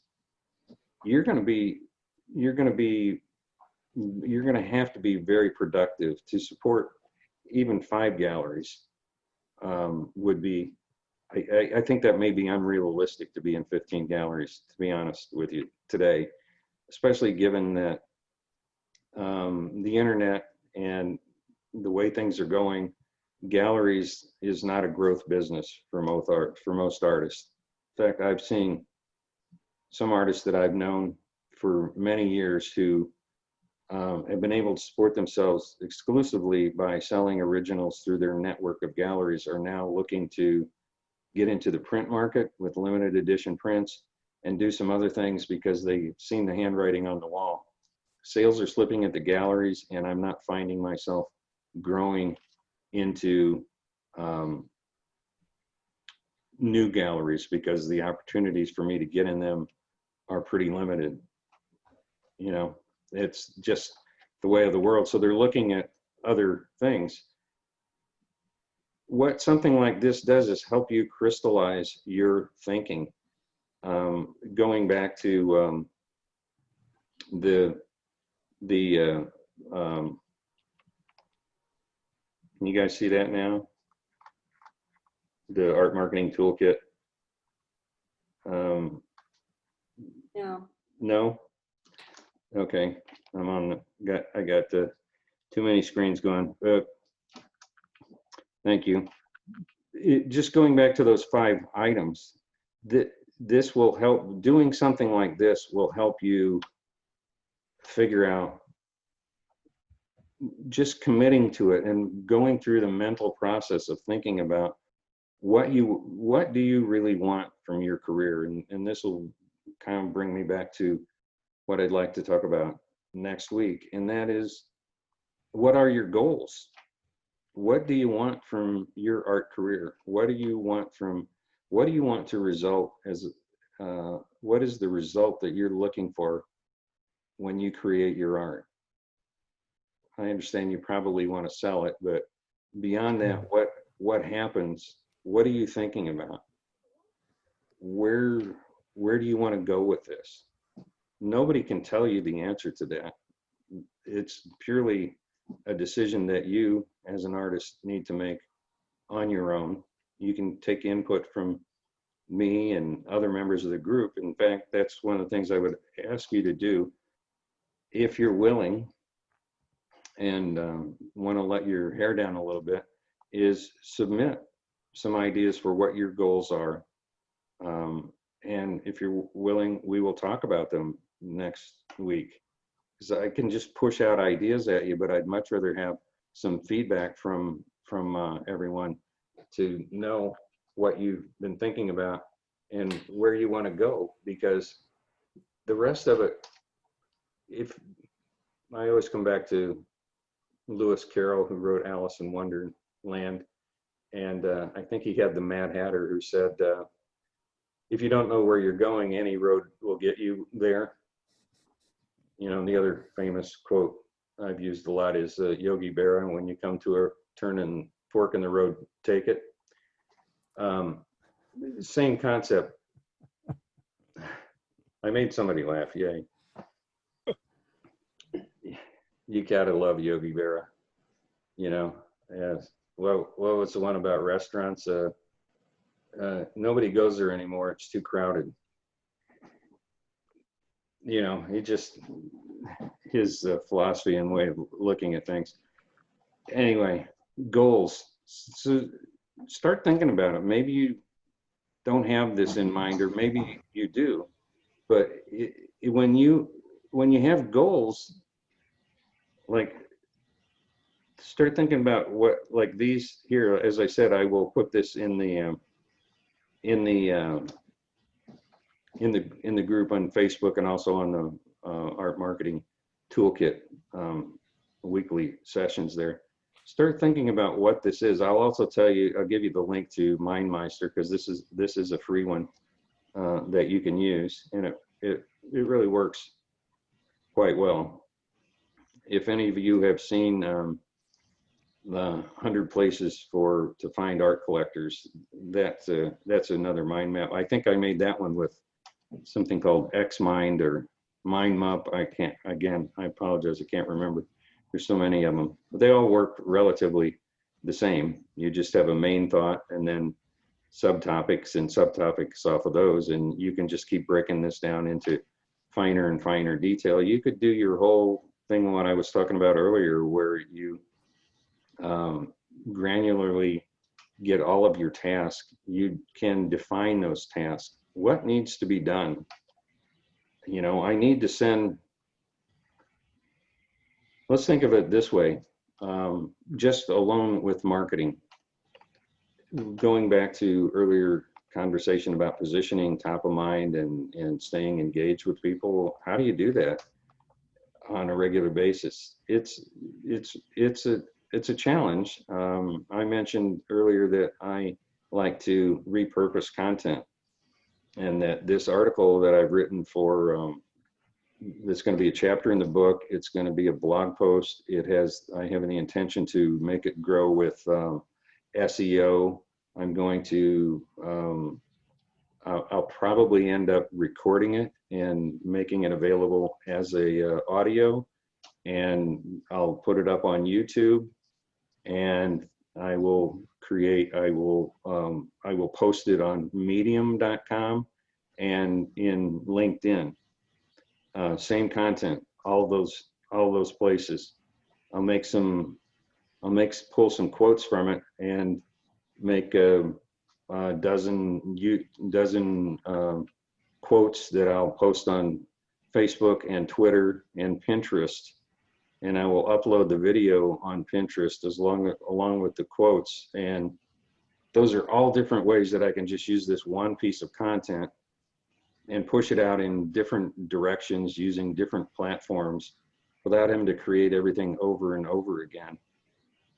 you're going to have to be very productive to support even 5 galleries. Would be, I think that may be unrealistic to be in 15 galleries, to be honest with you today, especially given that the internet and the way things are going, galleries is not a growth business for most artists. In fact, I've seen some artists that I've known for many years who have been able to support themselves exclusively by selling originals through their network of galleries, are now looking to get into the print market with limited edition prints and do some other things because they've seen the handwriting on the wall. Sales are slipping at the galleries, and I'm not finding myself growing into new galleries because the opportunities for me to get in them are pretty limited. You know, it's just the way of the world. So they're looking at other things. What something like this does is help you crystallize your thinking. Going back to can you guys see that now? The art marketing toolkit. No. No? Okay, I'm on I got too many screens going. Thank you. Just going back to those 5 items, this will help. Doing something like this will help you figure out, just committing to it and going through the mental process of thinking about what do you really want from your career. And this will kind of bring me back to what I'd like to talk about next week. And that is, what are your goals? What do you want from your art career? What do you want to result as, what is the result that you're looking for when you create your art? I understand you probably want to sell it, but beyond that, what happens? What are you thinking about? Where do you want to go with this? Nobody can tell you the answer to that. It's purely a decision that you as an artist need to make on your own. You can take input from me and other members of the group. In fact, that's one of the things I would ask you to do if you're willing and want to let your hair down a little bit, is submit some ideas for what your goals are. And if you're willing, we will talk about them next week. Because I can just push out ideas at you, but I'd much rather have some feedback from everyone to know what you've been thinking about and where you want to go. Because the rest of it, if I always come back to Lewis Carroll, who wrote Alice in Wonderland, and I think he had the Mad Hatter who said, if you don't know where you're going, any road will get you there. You know, the other famous quote I've used a lot is Yogi Berra, when you come to a turn and fork in the road, take it. Same concept. I made somebody laugh, yay. You gotta love Yogi Berra, you know. Yes. Well, what was the one about restaurants? Nobody goes there anymore. It's too crowded. You know, his philosophy and way of looking at things. Anyway, goals. So start thinking about it. Maybe you don't have this in mind, or maybe you do. But when you have goals, like, start thinking about what, like these here. As I said, I will put this in the group on Facebook, and also on the art marketing toolkit weekly sessions there. Start thinking about what this is. I'll also tell you, I'll give you the link to MindMeister, because this is a free one that you can use, and it really works quite well. If any of you have seen the 100 places to find art collectors, that's another mind map. I think I made that one with something called XMind or MindMup. I apologize, I can't remember. There's so many of them, but they all work relatively the same. You just have a main thought and then subtopics and subtopics off of those, and you can just keep breaking this down into finer and finer detail. You could do your whole thing, what I was talking about earlier, where you granularly get all of your tasks. You can define those tasks. What needs to be done? You know, I need to send, let's think of it this way, just alone with marketing. Going back to earlier conversation about positioning top of mind and staying engaged with people, how do you do that on a regular basis? It's a challenge. I mentioned earlier that I like to repurpose content. and that this article that I've written for, that's going to be a chapter in the book. It's going to be a blog post. I have the intention to make it grow with SEO. I'm going to, I'll probably end up recording it and making it available as a audio, and I'll put it up on YouTube, and I will post it on medium.com and in LinkedIn. Same content, all those places. Pull some quotes from it and make a dozen quotes that I'll post on Facebook and Twitter and Pinterest, and I will upload the video on Pinterest along with the quotes. And those are all different ways that I can just use this one piece of content and push it out in different directions using different platforms without having to create everything over and over again.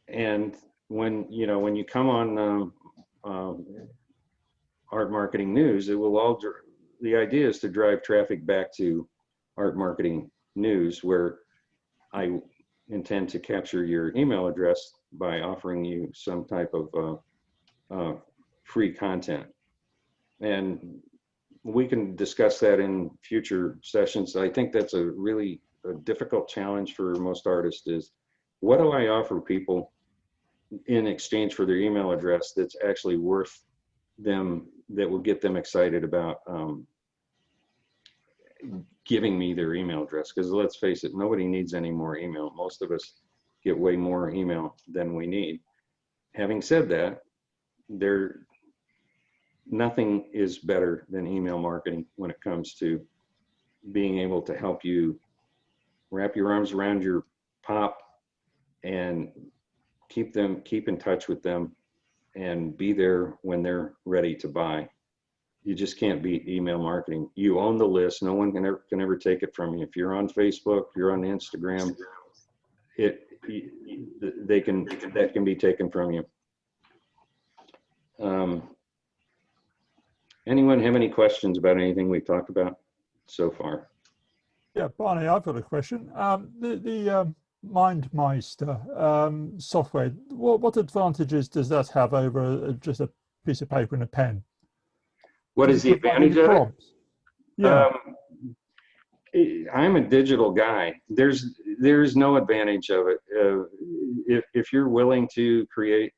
And when you come on Art Marketing News, the idea is to drive traffic back to Art Marketing News, where I intend to capture your email address by offering you some type of free content. And we can discuss that in future sessions. I think that's a really difficult challenge for most artists is, what do I offer people in exchange for their email address that's actually worth them, that will get them excited about giving me their email address? Because let's face it, nobody needs any more email. Most of us get way more email than we need. Having said that, nothing is better than email marketing when it comes to being able to help you wrap your arms around your pop and keep in touch with them and be there when they're ready to buy. You just can't beat email marketing. You own the list. No one can ever take it from you. If you're on Facebook, you're on Instagram, that can be taken from you. Anyone have any questions about anything we've talked about so far? Yeah, Barney, I've got a question. The MindMeister software, what advantages does that have over just a piece of paper and a pen? What is the advantage of it? Yeah. I'm a digital guy. There's no advantage of it. If you're willing to create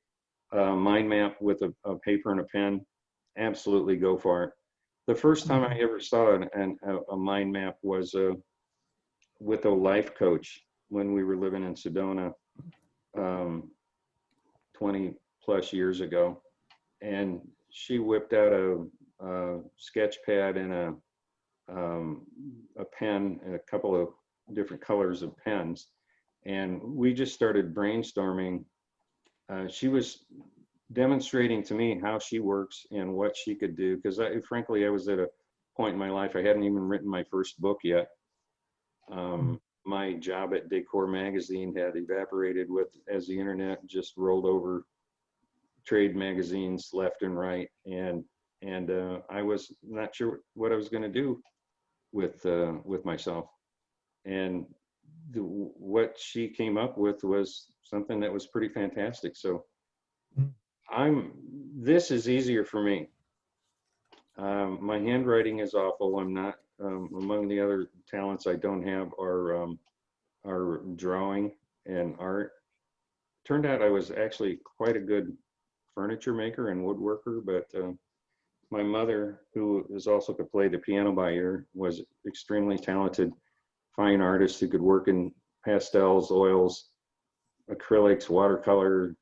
a mind map with a paper and a pen, absolutely go for it. The first time I ever saw a mind map was with a life coach when we were living in Sedona 20 plus years ago, and she whipped out a sketch pad and a pen and a couple of different colors of pens, and we just started brainstorming. She was demonstrating to me how she works and what she could do, because frankly I was at a point in my life I hadn't even written my first book yet. My job at Decor magazine had evaporated as the internet just rolled over trade magazines left and right, and I was not sure what I was going to do with myself. And what she came up with was something that was pretty fantastic. So this is easier for me. My handwriting is awful. I'm not, among the other talents I don't have are drawing and art. Turned out I was actually quite a good furniture maker and woodworker, but my mother, who is also could play the piano by ear, was extremely talented, fine artist who could work in pastels, oils, acrylics, watercolor.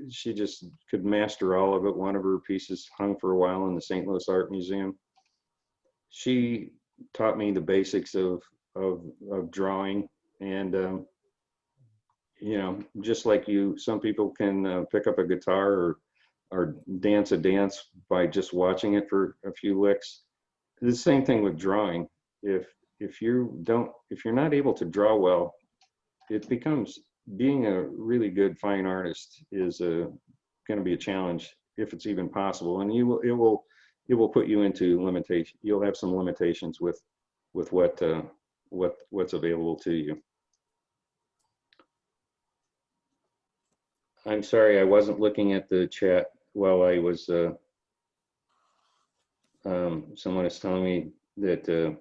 She just could master all of it. One of her pieces hung for a while in the St. Louis Art Museum. She taught me the basics of drawing, and just like you, some people can pick up a guitar or dance a dance by just watching it for a few licks. The same thing with drawing. If you're not able to draw well, it becomes, being a really good fine artist is going to be a challenge, if it's even possible. And it will put you into limitation. You'll have some limitations with what's available to you. I'm sorry, I wasn't looking at the chat while I was, someone is telling me that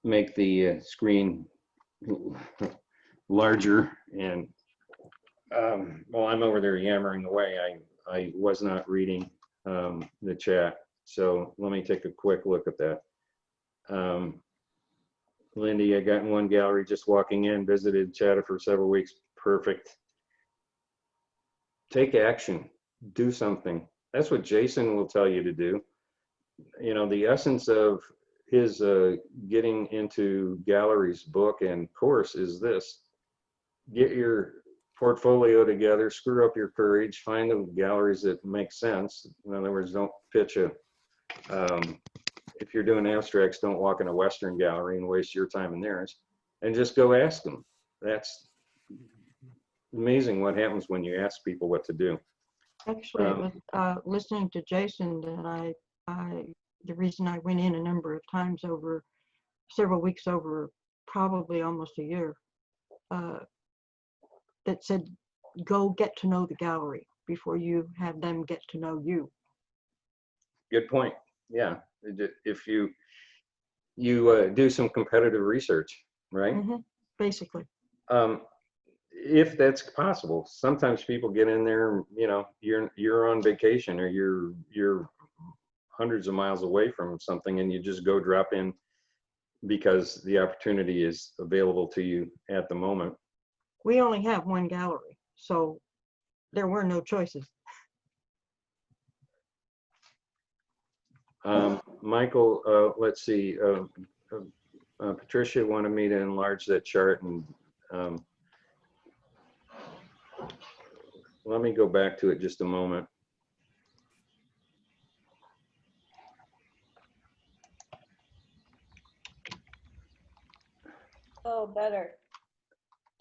make the screen larger, and while I'm over there yammering away, I was not reading the chat. So let me take a quick look at that. Lindy, I got in one gallery just walking in, visited, chatted for several weeks. Perfect. Take action, do something. That's what Jason will tell you to do. You know, the essence of his getting into galleries book and course is this: get your portfolio together, screw up your courage, find the galleries that make sense. In other words, don't pitch a, if you're doing abstracts, don't walk in a Western gallery and waste your time and theirs, and just go ask them. That's amazing what happens when you ask people what to do. Actually, it was listening to Jason that the reason I went in a number of times over several weeks, over probably almost a year, that said, go get to know the gallery before you have them get to know you. Good point. Yeah, if you do some competitive research, right? Basically. If that's possible. Sometimes people get in there, you know, you're on vacation, or you're hundreds of miles away from something, and you just go drop in because the opportunity is available to you at the moment. We only have one gallery, so there were no choices. Michael, let's see. Patricia wanted me to enlarge that chart, and let me go back to it just a moment. Oh, better.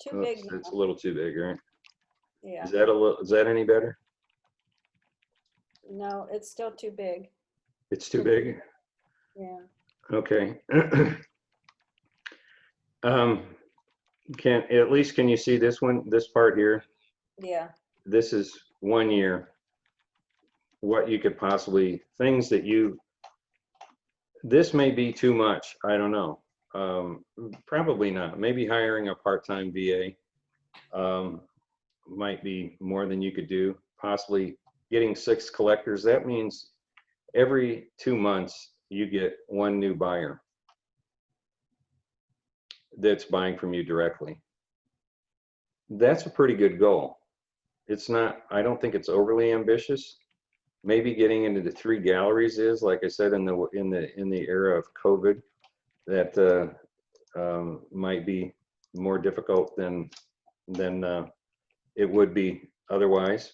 Too big. It's a little too big, right? Yeah. Is that any better? No, it's still too big. It's too big? Yeah. Okay. Can you see this one, this part here? Yeah. This is 1 year. What you could possibly, things that this may be too much. I don't know. Probably not. Maybe hiring a part-time VA might be more than you could do. Possibly getting 6 collectors. That means every 2 months you get 1 new buyer that's buying from you directly. That's a pretty good goal. It's not, I don't think it's overly ambitious. Maybe getting into the 3 galleries is, like I said, in the era of COVID, that might be more difficult than it would be otherwise.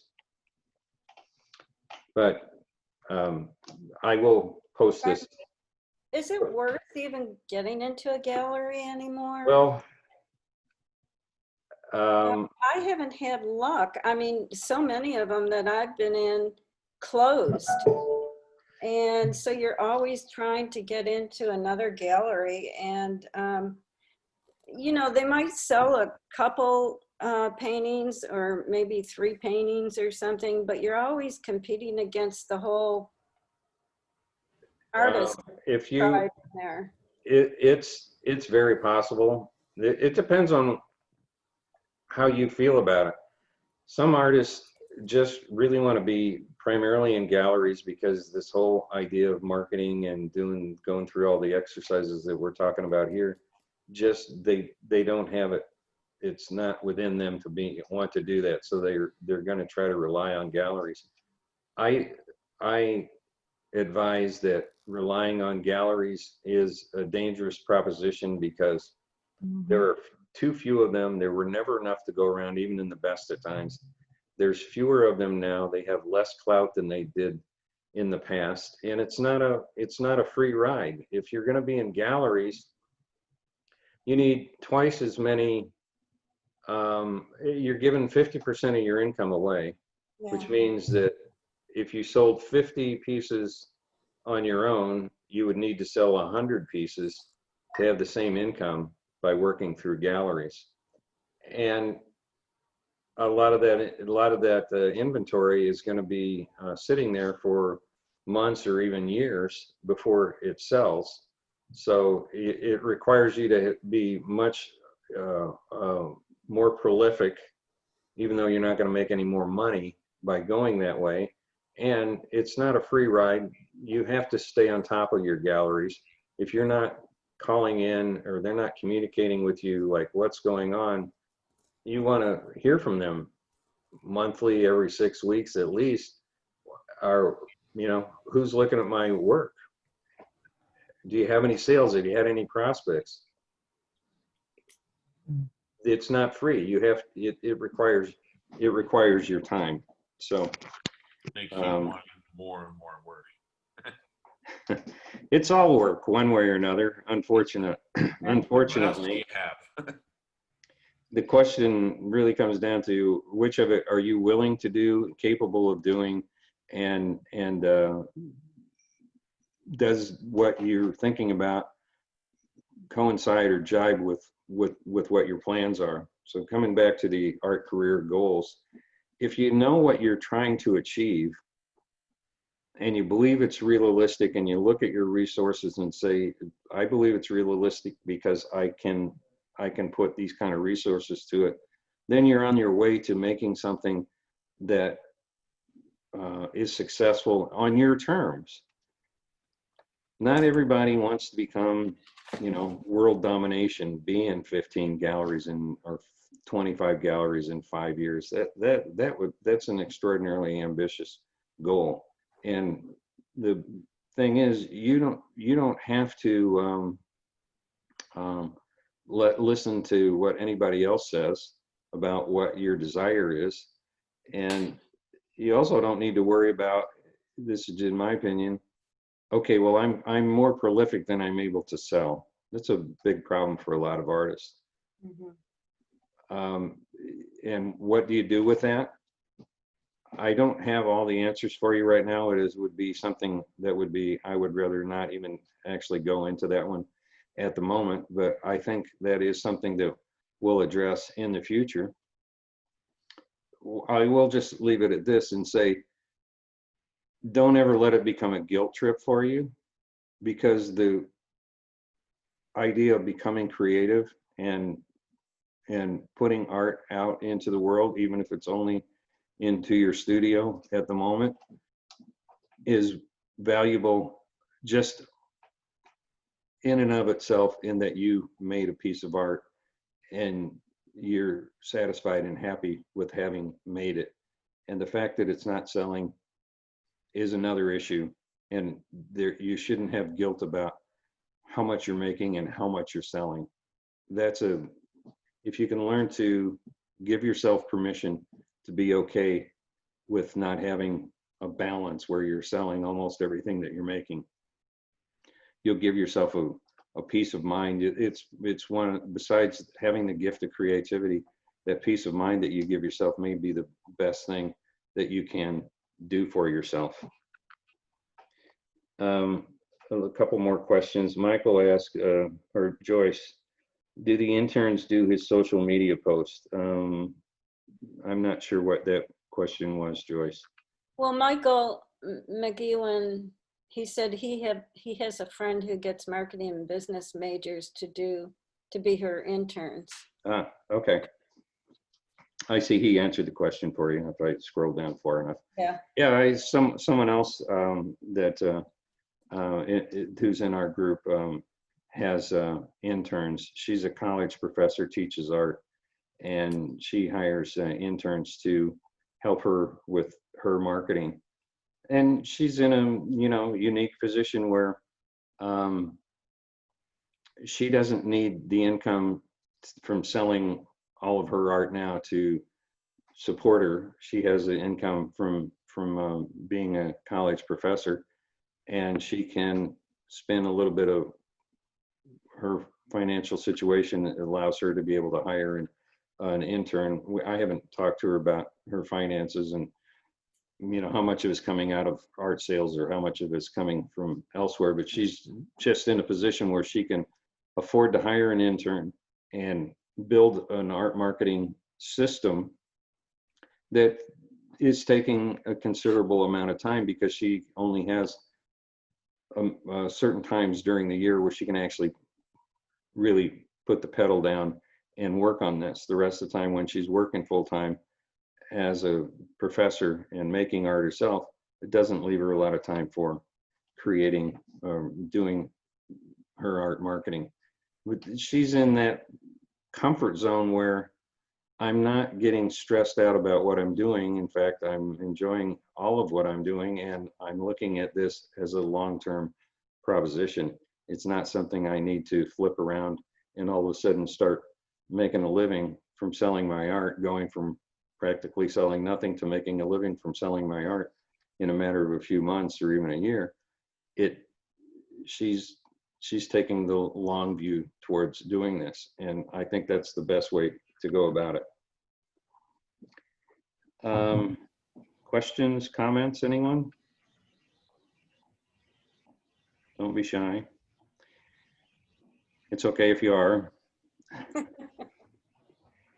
But I will post this. Is it worth even getting into a gallery anymore? Well, I haven't had luck. I mean, so many of them that I've been in closed. And so you're always trying to get into another gallery, and you know, they might sell a couple paintings or maybe 3 paintings or something, but you're always competing against the whole artist. if you, there. it's very possible. It depends on how you feel about it. Some artists just really want to be primarily in galleries because this whole idea of marketing and going through all the exercises that we're talking about here, just they don't have it. It's not within them to want to do that. So they're going to try to rely on galleries. I advise that relying on galleries is a dangerous proposition because there are too few of them. There were never enough to go around, even in the best of times. There's fewer of them now. They have less clout than they did in the past, and it's not a free ride. If you're going to be in galleries, you need twice as many. You're giving 50% of your income away, Yeah. which means that if you sold 50 pieces on your own, you would need to sell 100 pieces to have the same income by working through galleries. And a lot of that inventory is going to be sitting there for months or even years before it sells. So it requires you to be much more prolific, even though you're not going to make any more money by going that way. And it's not a free ride. You have to stay on top of your galleries. If you're not calling in or they're not communicating with you like what's going on, you want to hear from them monthly, every 6 weeks at least. Are, you know, who's looking at my work? Do you have any sales? Have you had any prospects? It's not free. You have, it requires your time. So They keep wanting more and more work. it's all work one way or another. Unfortunately, What else do you have? the question really comes down to which of it are you willing to do, capable of doing, and does what you're thinking about coincide or jibe with what your plans are. So coming back to the art career goals, if you know what you're trying to achieve and you believe it's realistic and you look at your resources and say, I believe it's realistic because I can put these kind of resources to it, then you're on your way to making something that is successful on your terms. Not everybody wants to become, you know, world domination, be in 15 galleries or 25 galleries in 5 years. That's an extraordinarily ambitious goal. And the thing is, you don't have to listen to what anybody else says about what your desire is, and you also don't need to worry about, this is in my opinion, okay, well, I'm more prolific than I'm able to sell. That's a big problem for a lot of artists. Mhm. And what do you do with that? I don't have all the answers for you right now. Would be something that would be, I would rather not even actually go into that one at the moment, but I think that is something that we'll address in the future. I will just leave it at this and say, don't ever let it become a guilt trip for you, because the idea of becoming creative and putting art out into the world, even if it's only into your studio at the moment, is valuable just in and of itself, in that you made a piece of art and you're satisfied and happy with having made it. And the fact that it's not selling is another issue. And there, you shouldn't have guilt about how much you're making and how much you're selling. If you can learn to give yourself permission to be okay with not having a balance where you're selling almost everything that you're making, you'll give yourself a peace of mind. It's one, besides having the gift of creativity, that peace of mind that you give yourself may be the best thing that you can do for yourself. A couple more questions. Michael asked, or Joyce, do the interns do his social media post? I'm not sure what that question was, Joyce. Well, Michael McEwen, he said he has a friend who gets marketing and business majors to be her interns. Ah, okay. I see he answered the question for you if I scroll down far enough. Yeah. Yeah, someone else who's in our group has interns. She's a college professor, teaches art, and she hires interns to help her with her marketing. And she's in a unique position where she doesn't need the income from selling all of her art now to support her. She has an income from being a college professor, and she can spend a little bit of her financial situation that allows her to be able to hire an intern. I haven't talked to her about her finances, and how much of it's coming out of art sales or how much of it's coming from elsewhere, but she's just in a position where she can afford to hire an intern and build an art marketing system that is taking a considerable amount of time because she only has certain times during the year where she can actually really put the pedal down and work on this. The rest of the time when she's working full time as a professor and making art herself, it doesn't leave her a lot of time for creating or doing her art marketing. But she's in that comfort zone where I'm not getting stressed out about what I'm doing. In fact, I'm enjoying all of what I'm doing, and I'm looking at this as a long-term proposition. It's not something I need to flip around and all of a sudden start making a living from selling my art, going from practically selling nothing to making a living from selling my art in a matter of a few months or even a year. She's taking the long view towards doing this, and I think that's the best way to go about it. Questions, comments, anyone? Don't be shy. It's okay if you are.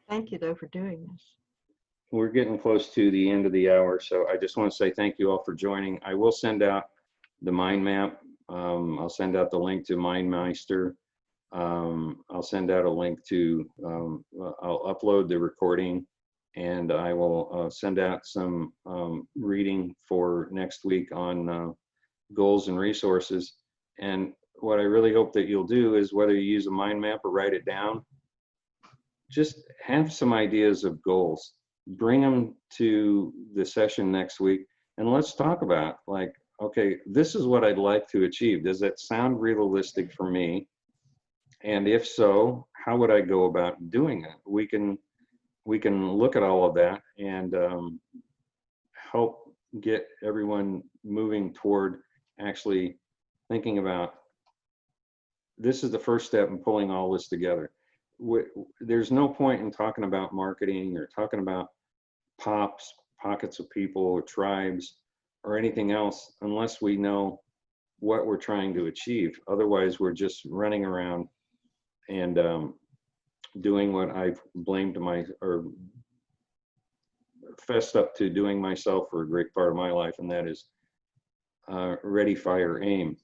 Thank you, though, for doing this. We're getting close to the end of the hour, so I just want to say thank you all for joining. I will send out the mind map. I'll send out the link to MindMeister. I'll send out a link to, I'll upload the recording, and I will send out some reading for next week on goals and resources. And what I really hope that you'll do is, whether you use a mind map or write it down, just have some ideas of goals. Bring them to the session next week, and let's talk about, like, okay, this is what I'd like to achieve. Does that sound realistic for me? And if so, how would I go about doing it? We can look at all of that and help get everyone moving toward actually thinking about, this is the first step in pulling all this together. There's no point in talking about marketing or talking about pockets of people or tribes or anything else unless we know what we're trying to achieve. Otherwise, we're just running around and doing what I've blamed or fessed up to doing myself for a great part of my life, and that is ready, fire, aim.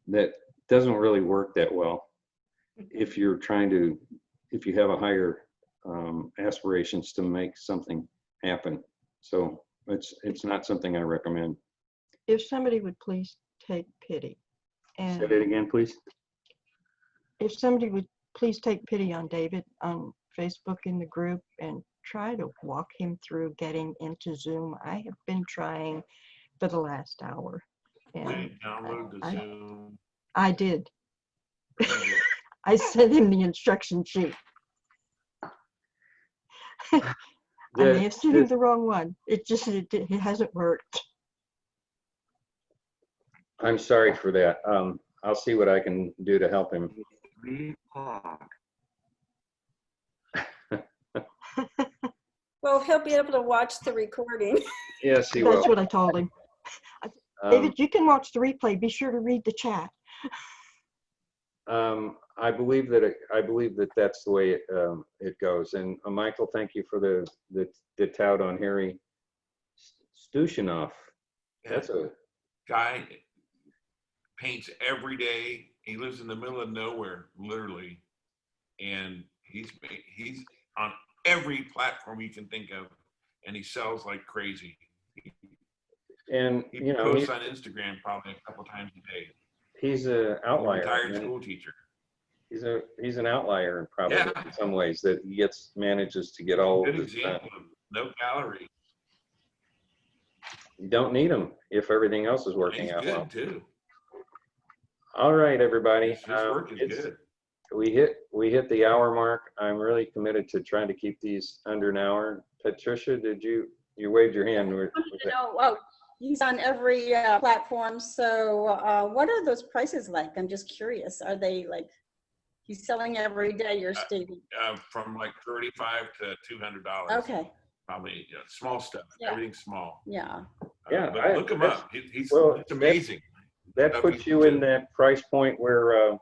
That doesn't really work that well if you're if you have a higher aspirations to make something happen. So it's not something I recommend. If somebody would please take pity. Say that again, please. If somebody would please take pity on David on Facebook in the group and try to walk him through getting into Zoom. I have been trying for the last hour. And Download the Zoom. I did. I sent him the instruction sheet. I may have sent him the wrong one. It hasn't worked. I'm sorry for that. I'll see what I can do to help him. Well, he'll be able to watch the recording. Yes, he will. That's what I told him. David, you can watch the replay. Be sure to read the chat. I believe that that's the way it goes. And Michael, thank you for the tout on Harry Stushinov. That's a guy paints every day. He lives in the middle of nowhere, literally, and he's on every platform you can think of, and he sells like crazy. And he posts on Instagram probably a couple times a day. He's an outlier. Retired school teacher. He's an outlier probably in some ways, that he manages to get all good of this example of no calories. You don't need them if everything else is working out well. Too. All right, everybody. His work is good. We hit the hour mark. I'm really committed to trying to keep these under an hour. Patricia, did you waved your hand? He's on every platform. So what are those prices like? I'm just curious. Are they like, he's selling every day, you're stating? From like $35 to $200. Okay. probably small stuff. Yeah. Everything's small. Yeah. Yeah, But look him up. He's well, it's amazing. That puts you in that price point where,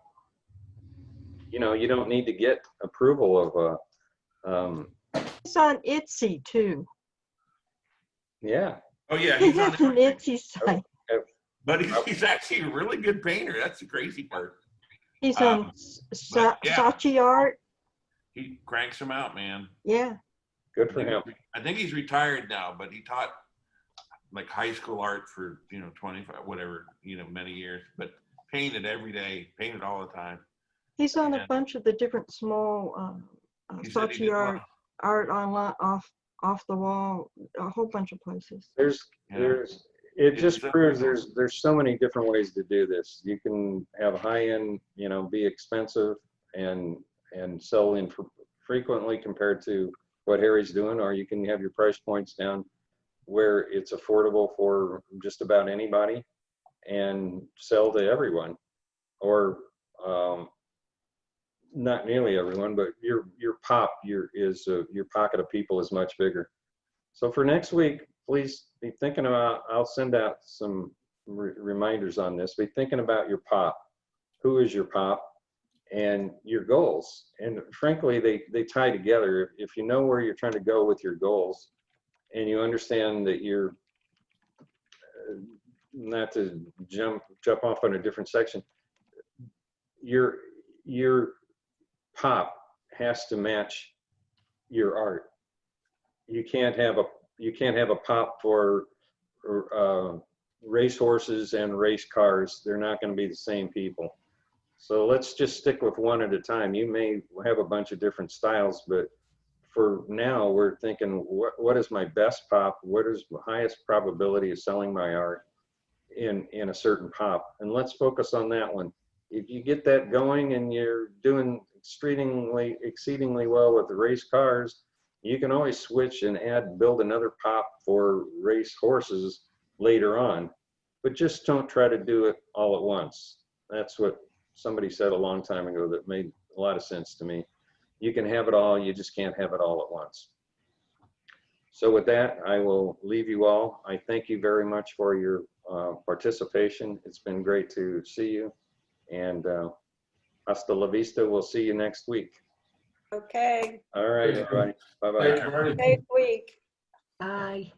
you know, you don't need to get approval of, He's on Etsy too. yeah. Oh yeah, He he's on has an everything. Etsy site. But he's actually a really good painter. That's the crazy part. He's on but, yeah. Saatchi Art. He cranks them out, man. Yeah. Good for him. I think he's retired now, but he taught like high school art for 25 whatever many years. But painted every day, painted all the time. He's on a Yeah. bunch of the different small He said he Saatchi did Art, well. art online, off the wall, a whole bunch of places. It just It's proves unbelievable. there's so many different ways to do this. You can have high end, be expensive and sell frequently compared to what Harry's doing, or you can have your price points down where it's affordable for just about anybody and sell to everyone, or not nearly everyone, but your pocket of people is much bigger. So for next week, please be thinking about, I'll send out some reminders on this. Be thinking about your pop. Who is your pop? And your goals. And frankly, they tie together. If you know where you're trying to go with your goals, and you understand that you're, not to jump off on a different section, your pop has to match your art. You can't have a pop for race horses and race cars. They're not going to be the same people. So let's just stick with one at a time. You may have a bunch of different styles, but for now we're thinking, what is my best pop? What is the highest probability of selling my art in a certain pop? And let's focus on that one. If you get that going and you're doing exceedingly well with the race cars, you can always switch and build another pop for race horses later on, but just don't try to do it all at once. That's what somebody said a long time ago that made a lot of sense to me. You can have it all, you just can't have it all at once. So with that, I will leave you all. I thank you very much for your participation. It's been great to see you, and hasta la vista. We'll see you next week. Okay, All right, everybody. Bye-bye. Thank you. safe week. Bye.